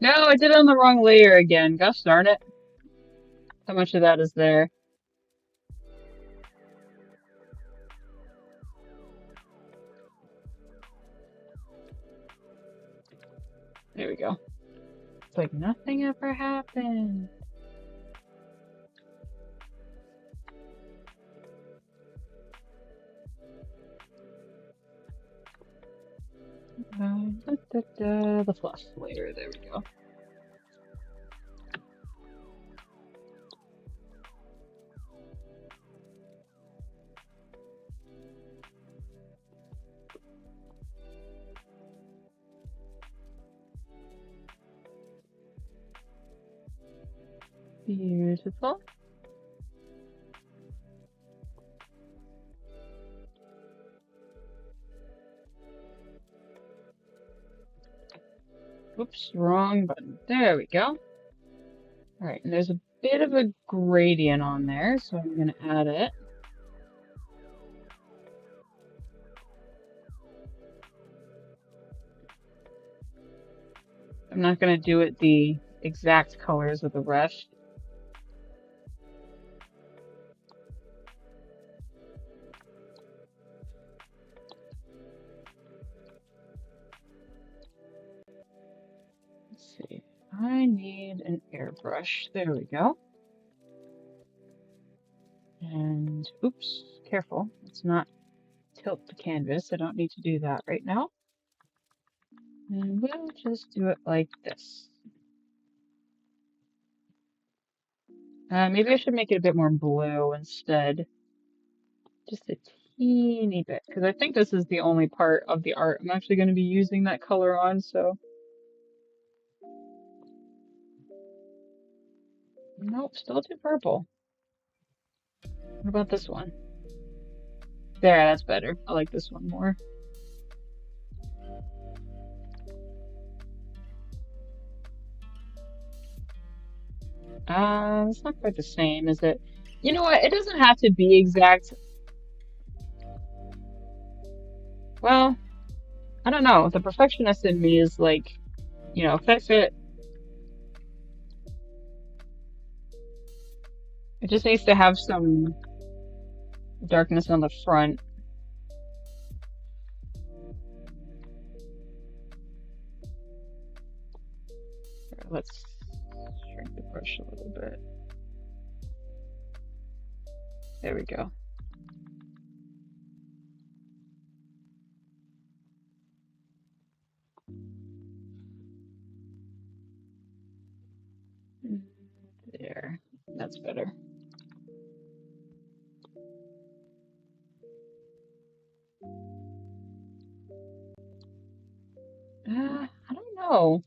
No, I did it on the wrong layer again. Gosh darn it. How much of that is there? There we go. It's like nothing ever happened. The flush layer, there we go. Beautiful. Oops, wrong button. There we go. Alright, and there's a bit of a gradient on there, so I'm going to add it. I'm not going to do it the exact colors of the rest. Let's see. I need an airbrush. There we go. And, oops, careful. Let's not tilt the canvas. I don't need to do that right now. And we'll just do it like this. Maybe I should make it a bit more blue instead. Just a teeny bit, because I think this is the only part of the art I'm actually going to be using that color on, so. Nope, still too purple. What about this one? There, that's better. I like this one more. It's not quite the same, is it? You know what? It doesn't have to be exact. Well, I don't know. The perfectionist in me is like, you know, fix it. It just needs to have some darkness on the front. Let's shrink the brush a little bit. There we go. There, that's better. I don't know.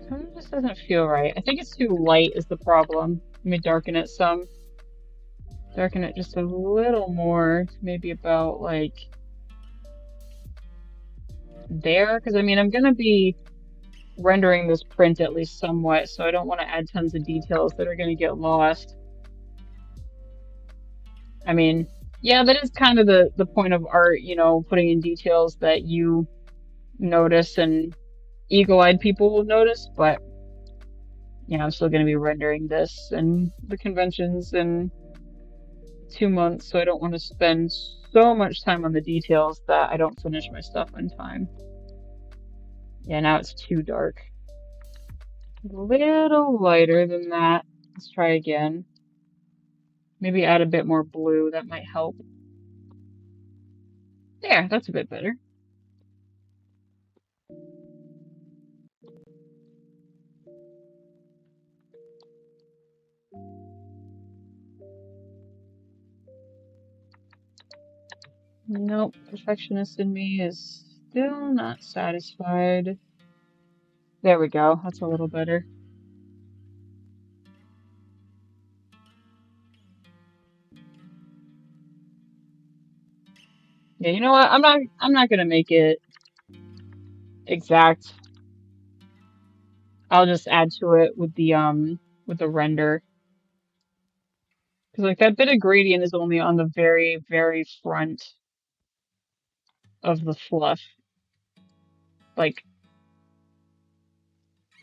Something just doesn't feel right. I think it's too light is the problem. Let me darken it some. Darken it just a little more, maybe about like there, because I mean I'm gonna be rendering this print at least somewhat, so I don't want to add tons of details that are gonna get lost. I mean, yeah, that is kind of the point of art, you know, putting in details that you notice and eagle-eyed people will notice, but yeah, I'm still gonna be rendering this and the conventions in 2 months, so I don't want to spend so much time on the details that I don't finish my stuff in time. Yeah, now it's too dark. A little lighter than that. Let's try again. Maybe add a bit more blue, that might help. There, that's a bit better. Nope, perfectionist in me is still not satisfied. There we go, that's a little better. Yeah, you know what? I'm not gonna make it exact. I'll just add to it with the render. Because like that bit of gradient is only on the very, very front of the fluff. Like,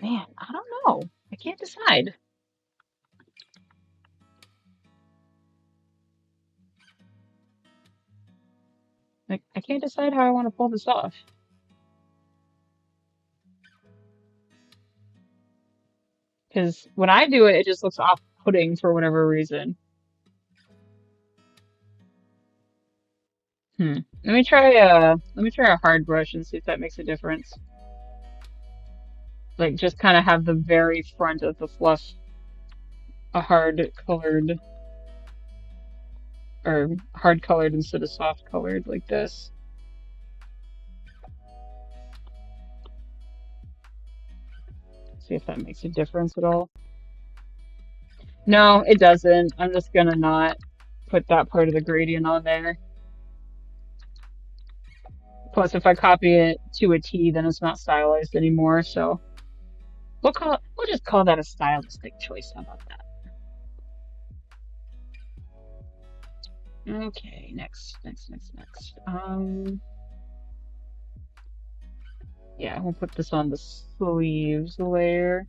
man, I don't know. I can't decide. Like, I can't decide how I want to pull this off. Because when I do it, it just looks off-putting for whatever reason. Hmm. Let me try a hard brush and see if that makes a difference. Like just kind of have the very front of the fluff a hard colored or hard colored instead of soft colored like this. See if that makes a difference at all. No, it doesn't. I'm just gonna not put that part of the gradient on there. Plus, if I copy it to a T, then it's not stylized anymore. So we'll just call that a stylistic choice. How about that? Okay, next. Yeah, we'll put this on the sleeves layer.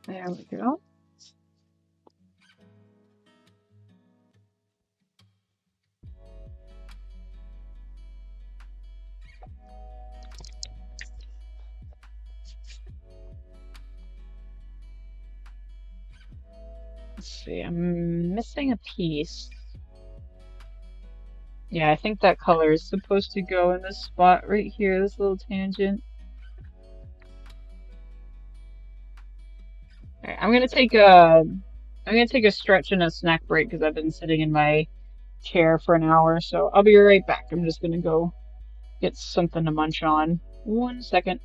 There we go. Let's see, I'm missing a piece. Yeah, I think that color is supposed to go in this spot right here, this little tangent. Alright, I'm gonna take a stretch and a snack break because I've been sitting in my chair for an hour, so I'll be right back. I'm just gonna go get something to munch on. 1 second.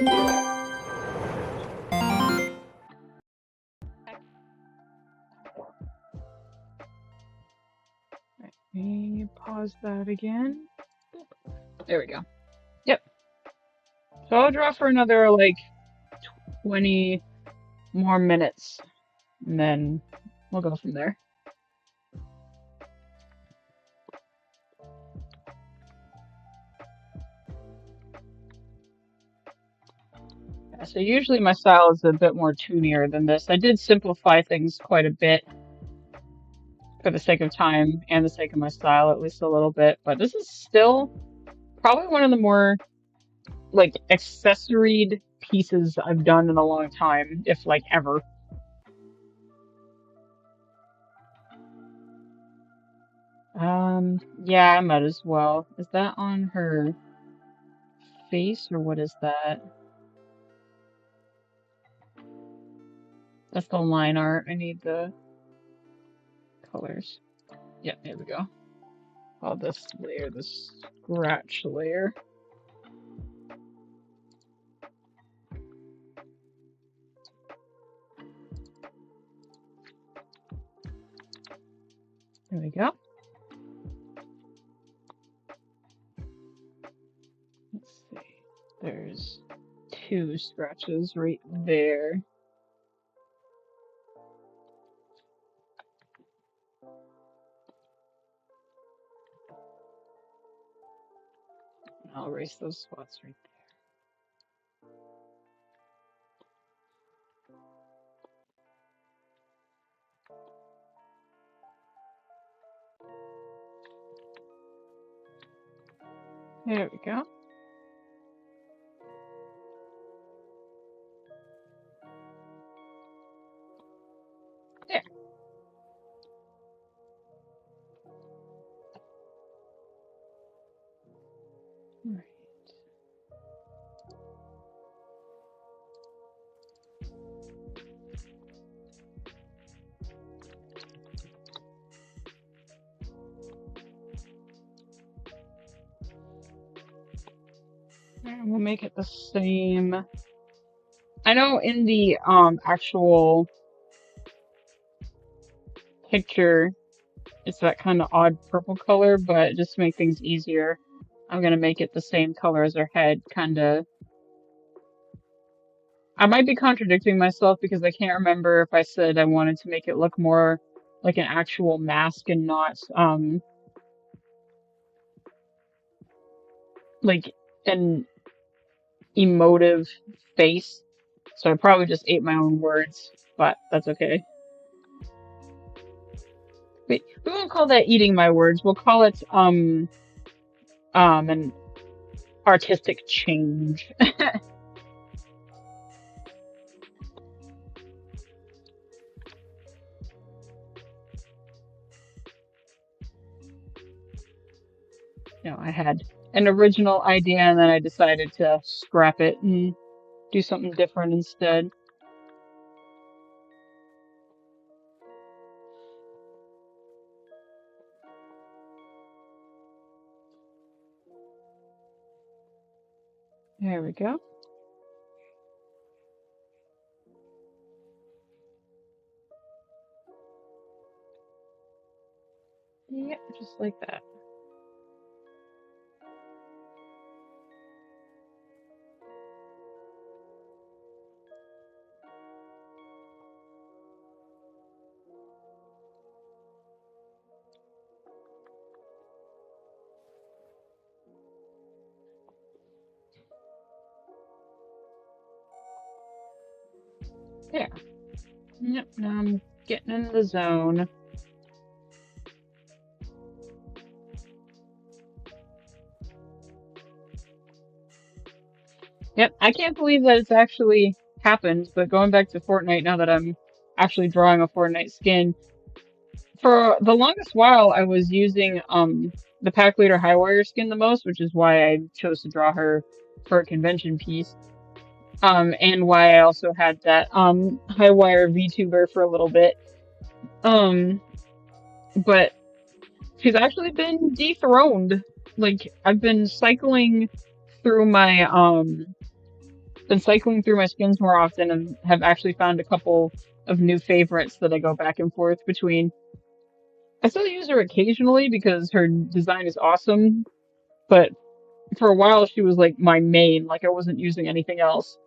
Let me pause that again. There we go. Yep. So I'll draw for another like 20 more minutes, and then we'll go from there. Yeah, so usually my style is a bit more toonier than this. I did simplify things quite a bit for the sake of time and the sake of my style, at least a little bit, but this is still probably one of the more like accessoried pieces I've done in a long time, if like ever. Yeah, I might as well. Is that on her face or what is that? That's the line art. I need the colors. Yeah, there we go. Call this layer the scratch layer. There we go. Let's see. There's 2 scratches right there. I'll erase those spots right there. There we go. There. Right. And we'll make it the same. I know in the actual picture it's that kind of odd purple color, but just to make things easier, I'm gonna make it the same color as her head, kinda. I might be contradicting myself because I can't remember if I said I wanted to make it look more like an actual mask and not like an emotive face. So I probably just ate my own words, but that's okay. We won't call that eating my words. We'll call it an artistic change. No, I had an original idea and then I decided to scrap it and do something different instead. There we go. Yep, just like that. There. Yep, now I'm getting in the zone. Yep, I can't believe that it's actually happened, but going back to Fortnite now that I'm actually drawing a Fortnite skin, for the longest while I was using the Pack Leader Highwire skin the most, which is why I chose to draw her for a convention piece. And why I also had that Highwire Vtuber for a little bit. But she's actually been dethroned. Like I've been cycling through my been cycling through my skins more often and have actually found a couple of new favorites that I go back and forth between. I still use her occasionally because her design is awesome, but for a while she was like my main, like I wasn't using anything else.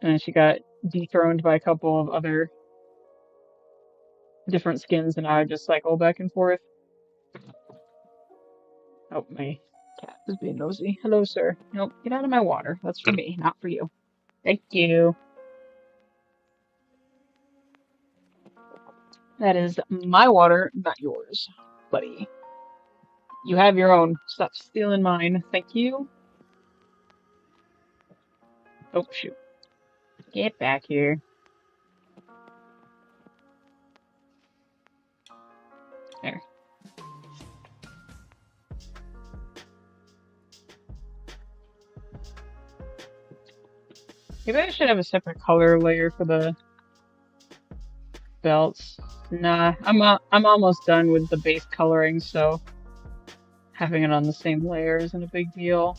And she got dethroned by a couple of other different skins, and I just cycle back and forth. Oh, my cat is being nosy. Hello, sir. Nope, get out of my water. That's for me, not for you. Thank you. That is my water, not yours, buddy. You have your own. Stop stealing mine. Thank you. Oh, shoot. Get back here. There. Maybe I should have a separate color layer for the belts. Nah, I'm almost done with the base coloring, so having it on the same layer isn't a big deal.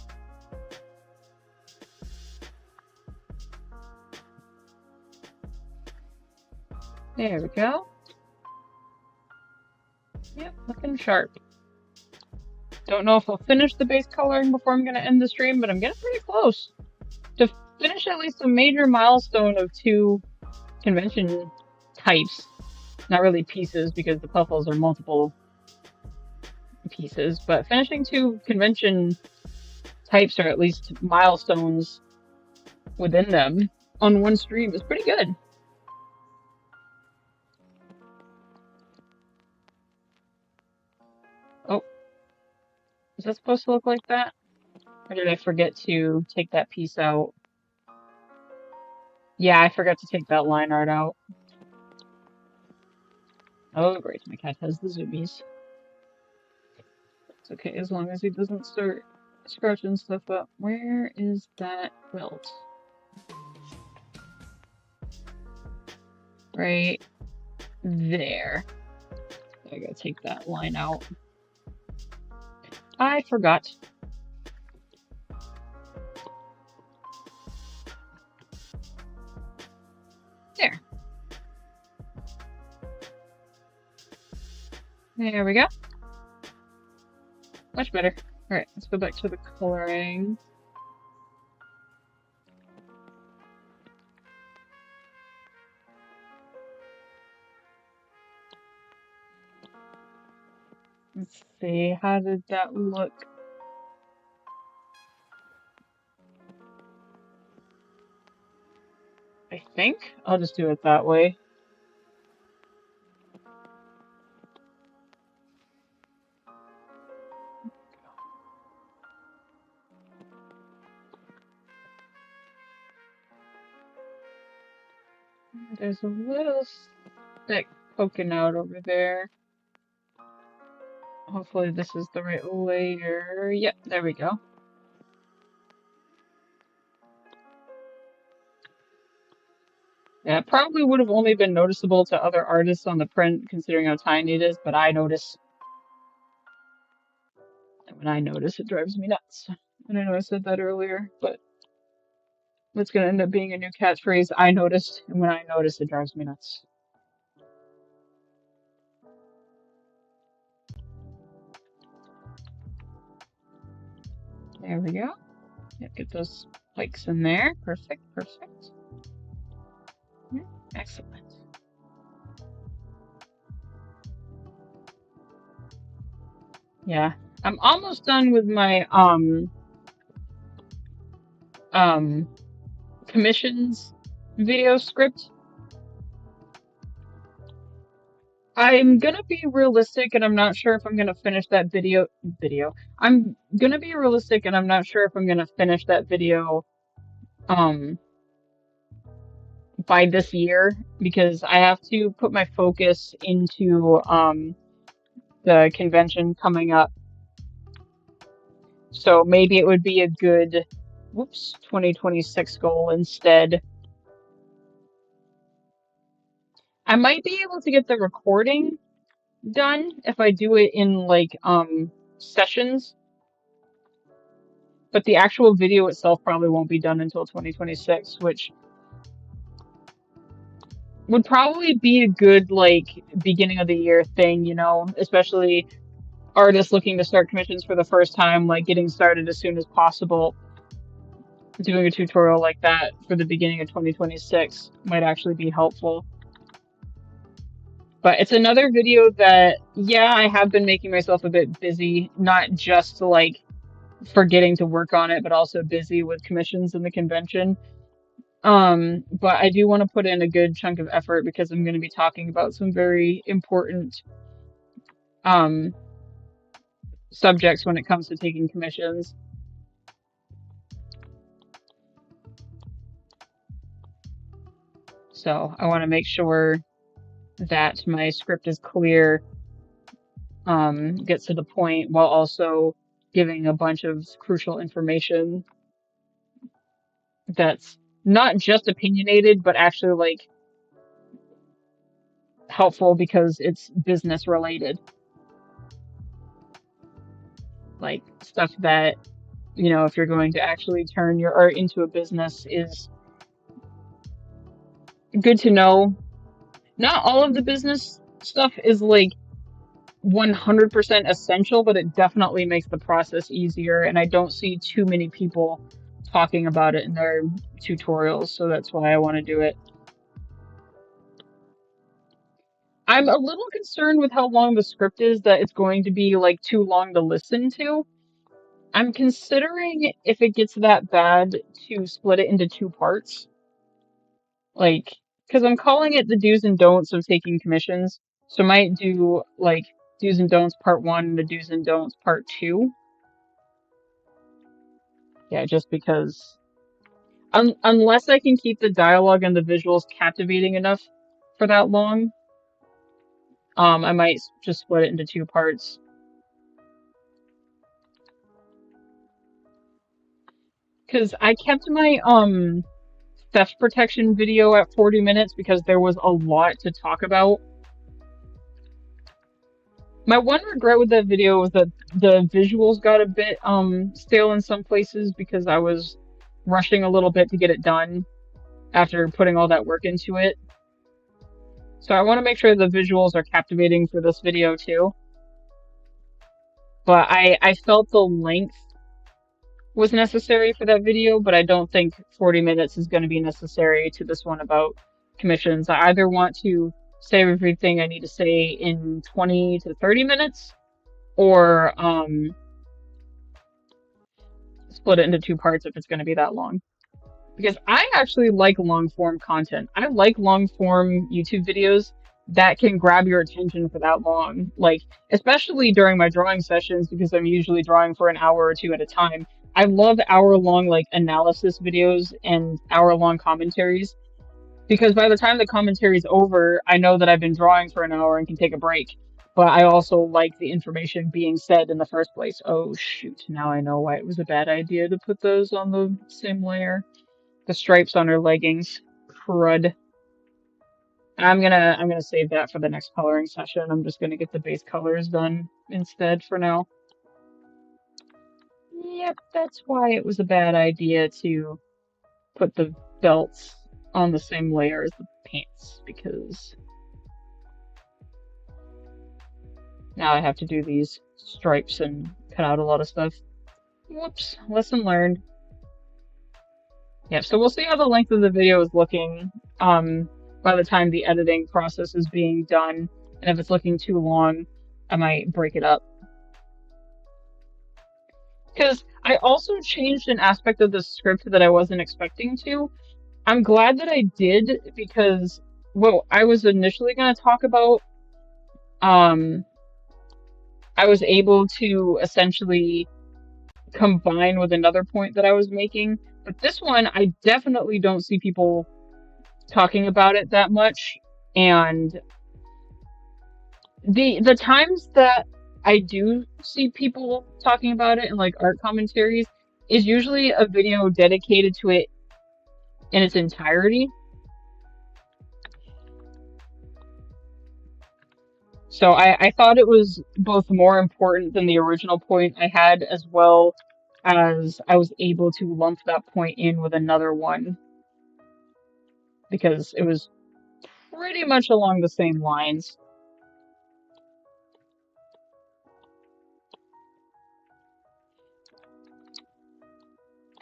There we go. Yep, looking sharp. Don't know if I'll finish the base coloring before I'm going to end the stream, but I'm getting pretty close. To finish at least a major milestone of 2 convention types. Not really pieces, because the puffles are multiple pieces, but finishing 2 convention types, or at least milestones within them, on one stream is pretty good. Oh. Is that supposed to look like that? Or did I forget to take that piece out? Yeah, I forgot to take that line art out. Oh, great. My cat has the zoomies. It's okay, as long as he doesn't start scratching stuff up. Where is that belt? Right there. I gotta take that line out. I forgot. There. There we go. Much better. Alright, let's go back to the coloring. Let's see, how did that look? I think I'll just do it that way. There's a little stick poking out over there. Hopefully this is the right layer. Yep, there we go. Yeah, it probably would have only been noticeable to other artists on the print, considering how tiny it is, but I notice. And when I notice, it drives me nuts. And I know I said that earlier, but it's gonna end up being a new catchphrase. I noticed, and when I notice, it drives me nuts. There we go. Yep, get those spikes in there. Perfect, perfect. Excellent. Yeah, I'm almost done with my commissions video script. I'm gonna be realistic, and I'm not sure if I'm gonna finish that video. I'm gonna be realistic, and I'm not sure if I'm gonna finish that video by this year, because I have to put my focus into the convention coming up. So maybe it would be a good 2026 goal instead. I might be able to get the recording done if I do it in like sessions. but the actual video itself probably won't be done until 2026, which would probably be a good, like, beginning of the year thing, you know, especially artists looking to start commissions for the first time, like getting started as soon as possible. Doing a tutorial like that for the beginning of 2026 might actually be helpful. But it's another video that, yeah, I have been making myself a bit busy, not just like forgetting to work on it, but also busy with commissions in the convention. But I do want to put in a good chunk of effort because I'm going to be talking about some very important subjects when it comes to taking commissions. So I want to make sure that my script is clear, gets to the point while also giving a bunch of crucial information that's not just opinionated, but actually like helpful because it's business related. Like stuff that, you know, if you're going to actually turn your art into a business is good to know. Not all of the business stuff is like 100% essential, but it definitely makes the process easier, and I don't see too many people talking about it in their tutorials, so that's why I want to do it. I'm a little concerned with how long the script is, that it's going to be like too long to listen to. I'm considering, if it gets that bad, to split it into 2 parts. Like, because I'm calling it the do's and don'ts of taking commissions, so I might do like do's and don'ts part 1 and the do's and don'ts part 2. Yeah, just because unless I can keep the dialogue and the visuals captivating enough for that long, I might just split it into 2 parts. Because I kept my theft protection video at 40 minutes because there was a lot to talk about. My one regret with that video was that the visuals got a bit stale in some places because I was rushing a little bit to get it done after putting all that work into it. So I want to make sure the visuals are captivating for this video too. But I felt the length was necessary for that video, but I don't think 40 minutes is going to be necessary to this one about commissions. I either want to say everything I need to say in 20 to 30 minutes, or split it into 2 parts if it's going to be that long. Because I actually like long form content. I like long form YouTube videos that can grab your attention for that long. Like, especially during my drawing sessions, because I'm usually drawing for an hour or 2 at a time. I love hour-long, like, analysis videos and hour-long commentaries. Because by the time the commentary is over, I know that I've been drawing for an hour and can take a break. But I also like the information being said in the first place. Oh, shoot. Now I know why it was a bad idea to put those on the same layer. The stripes on her leggings. Crud. I'm gonna save that for the next coloring session. I'm just gonna get the base colors done instead for now. Yep, that's why it was a bad idea to put the belts on the same layer as the pants, because now I have to do these stripes and cut out a lot of stuff. Whoops, lesson learned. Yeah, so we'll see how the length of the video is looking by the time the editing process is being done, and if it's looking too long, I might break it up. Because I also changed an aspect of the script that I wasn't expecting to. I'm glad that I did, because what I was initially going to talk about, I was able to essentially combine with another point that I was making. But this one, I definitely don't see people talking about it that much. And the times that I do see people talking about it in like art commentaries is usually a video dedicated to it in its entirety. So I thought it was both more important than the original point I had, as well as I was able to lump that point in with another one because it was pretty much along the same lines.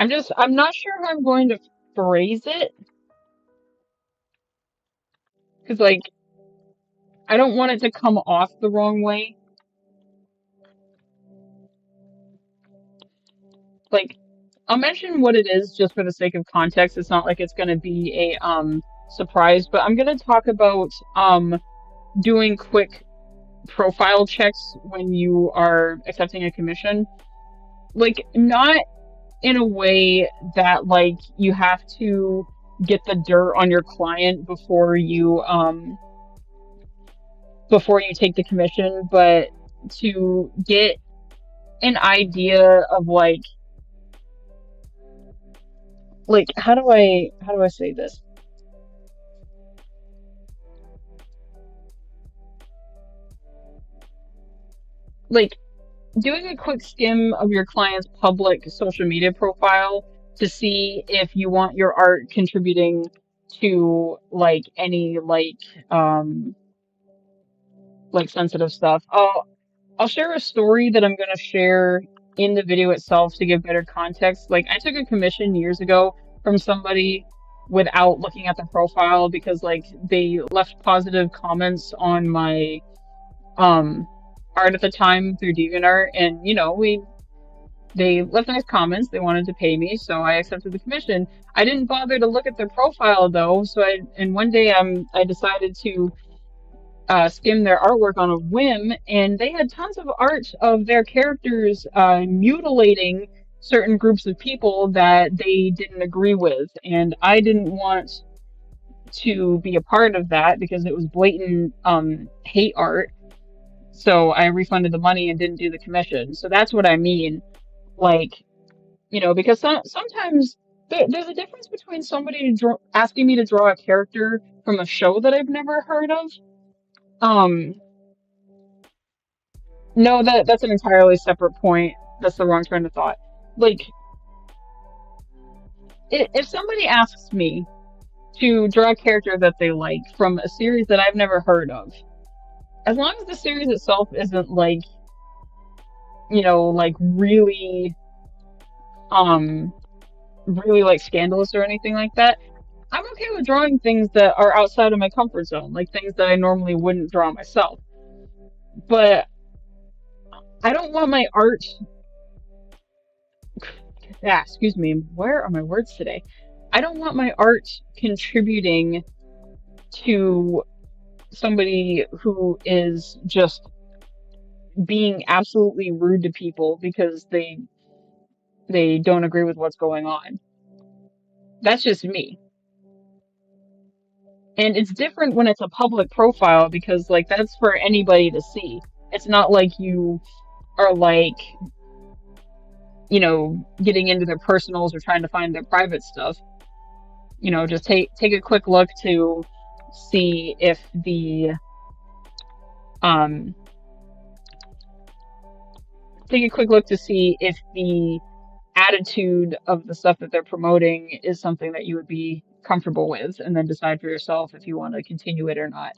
I'm not sure how I'm going to phrase it because, like, I don't want it to come off the wrong way. Like, I'll mention what it is just for the sake of context. It's not like it's going to be a surprise, but I'm going to talk about doing quick profile checks when you are accepting a commission. Like, not in a way that, like, you have to get the dirt on your client before you take the commission, but to get an idea of like how do I say this? Like, doing a quick skim of your client's public social media profile to see if you want your art contributing to like any like sensitive stuff. I'll share a story that I'm gonna share in the video itself to give better context. Like, I took a commission years ago from somebody without looking at the profile because like they left positive comments on my um art at the time through DeviantArt, and you know, they left nice comments. They wanted to pay me, so I accepted the commission. I didn't bother to look at their profile though, so and one day I decided to skim their artwork on a whim, and they had tons of art of their characters mutilating certain groups of people that they didn't agree with, and I didn't want to be a part of that because it was blatant hate art. So I refunded the money and didn't do the commission. So that's what I mean. Like, you know, because sometimes there's a difference between somebody asking me to draw a character from a show that I've never heard of. Um, no, that's an entirely separate point. That's the wrong train of thought. Like, if somebody asks me to draw a character that they like from a series that I've never heard of, as long as the series itself isn't like, you know, like really like scandalous or anything like that, I'm okay with drawing things that are outside of my comfort zone, like things that I normally wouldn't draw myself. But I don't want my art. Yeah, excuse me. Where are my words today? I don't want my art contributing to somebody who is just being absolutely rude to people because they don't agree with what's going on. That's just me. And it's different when it's a public profile because like that's for anybody to see. It's not like you are like, you know, getting into their personals or trying to find their private stuff. You know, just take a quick look to see if um the attitude of the stuff that they're promoting is something that you would be comfortable with, and then decide for yourself if you want to continue it or not.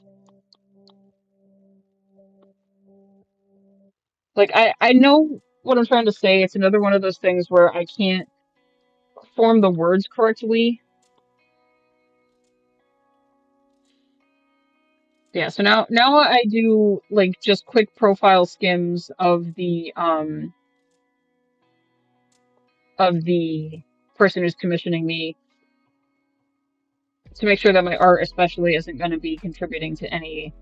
Like, I know what I'm trying to say. It's another one of those things where I can't form the words correctly. Yeah, so now I do like just quick profile skims of the person who's commissioning me to make sure that my art especially isn't going to be contributing to any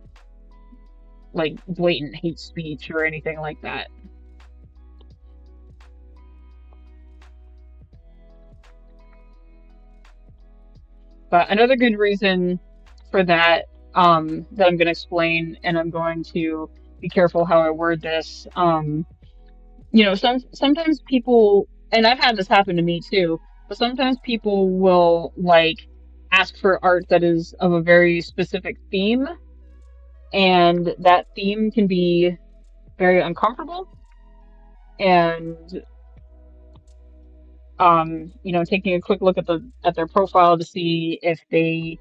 like blatant hate speech or anything like that. But another good reason for that that I'm going to explain, and I'm going to be careful how I word this. You know, sometimes people, and I've had this happen to me too, but sometimes people will like ask for art that is of a very specific theme, and that theme can be very uncomfortable. And you know, taking a quick look at their profile to see if they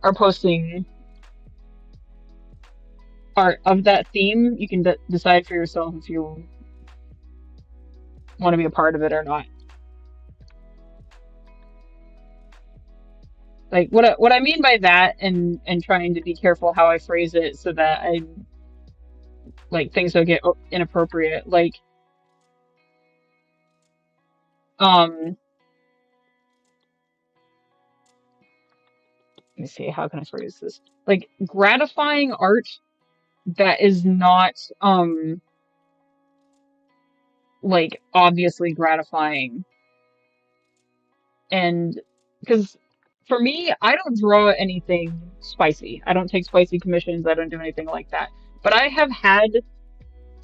are posting art of that theme. You can decide for yourself if you want to be a part of it or not. Like what I mean by that, and trying to be careful how I phrase it so that I like things don't get inappropriate. Like um, let me see, how can I phrase this? Like gratifying art that is not like obviously gratifying. And because for me, I don't draw anything spicy. I don't take spicy commissions. I don't do anything like that. But I have had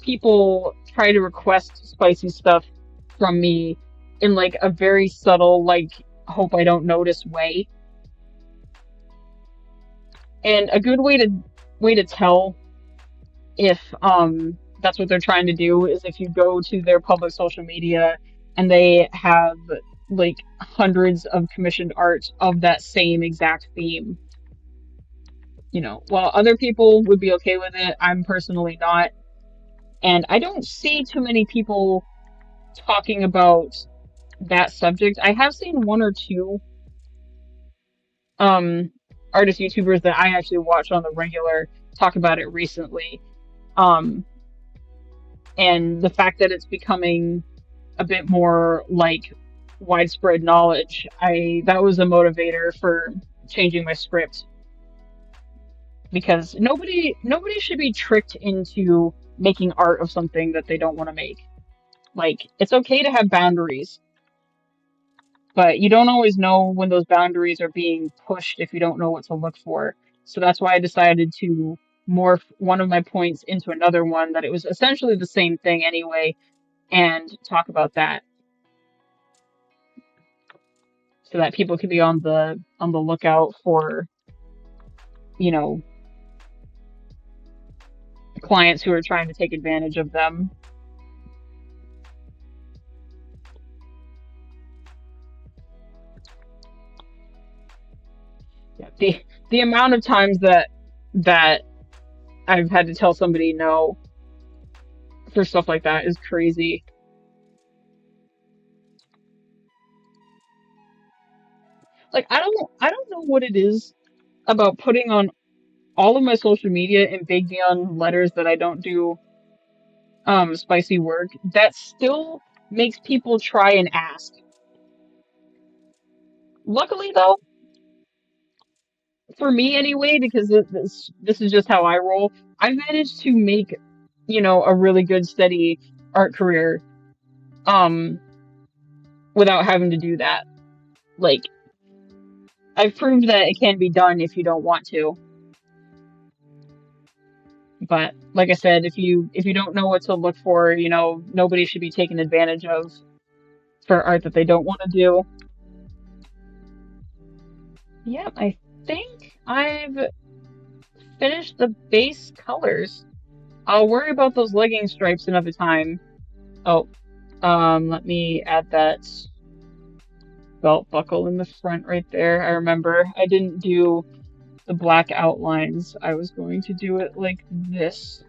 people try to request spicy stuff from me in like a very subtle, like, hope I don't notice way. And a good way to tell if that's what they're trying to do is if you go to their public social media and they have like hundreds of commissioned art of that same exact theme. You know, while other people would be okay with it, I'm personally not. And I don't see too many people talking about that subject. I have seen one or two um artist YouTubers that I actually watch on the regular talk about it recently. Um and the fact that it's becoming a bit more like widespread knowledge, I that was a motivator for changing my script, because nobody should be tricked into making art of something that they don't want to make. Like, it's okay to have boundaries, but you don't always know when those boundaries are being pushed if you don't know what to look for. So that's why I decided to morph one of my points into another one that it was essentially the same thing anyway, and talk about that so that people can be on the lookout for, you know, clients who are trying to take advantage of them. Yeah, the amount of times that I've had to tell somebody no for stuff like that is crazy. Like, I don't know what it is about putting on all of my social media in big neon letters that I don't do spicy work that still makes people try and ask. Luckily though, for me anyway, because this is just how I roll, I managed to make, you know, a really good steady art career um without having to do that. Like, I've proved that it can be done if you don't want to. But like I said, if you don't know what to look for, you know, nobody should be taken advantage of for art that they don't want to do. Yep, I think I've finished the base colors. I'll worry about those legging stripes another time. Oh, let me add that belt buckle in the front right there. I remember I didn't do the black outlines. I was going to do it like this.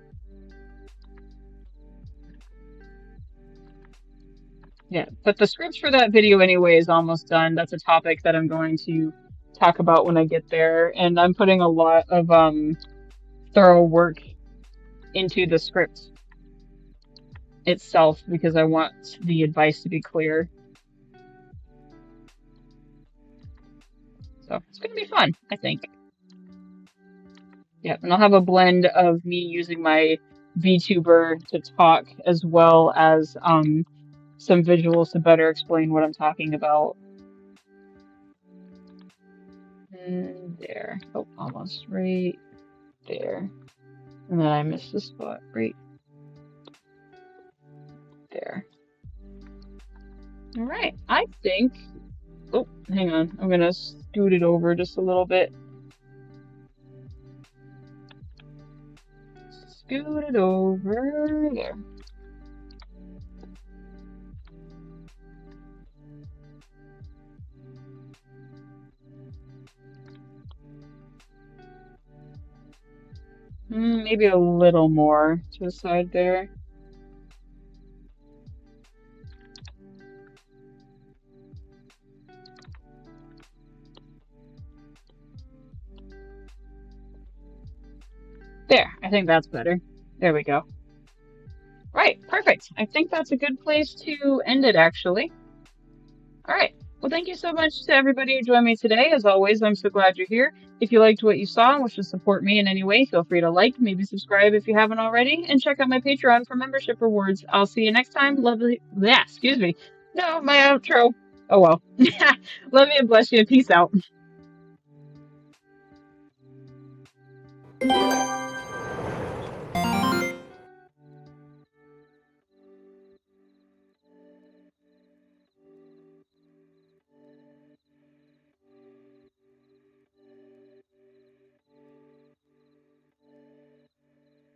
Yeah, but the script for that video anyway is almost done. That's a topic that I'm going to talk about when I get there, and I'm putting a lot of thorough work into the script itself because I want the advice to be clear. So it's gonna be fun, I think. Yeah, and I'll have a blend of me using my Vtuber to talk as well as some visuals to better explain what I'm talking about. And there. Oh, almost right there. And then I missed the spot right there. All right, I think. Oh, hang on. I'm gonna scoot it over just a little bit. Scoot it over there. Maybe a little more to the side there. There, I think that's better. There we go. Right, perfect. I think that's a good place to end it, actually. All right. Well, thank you so much to everybody who joined me today. As always, I'm so glad you're here. If you liked what you saw and wish to support me in any way, feel free to like, maybe subscribe if you haven't already, and check out my Patreon for membership rewards. I'll see you next time. Lovely. Yeah, excuse me. No, my outro. Oh well. Love you and bless you. Peace out.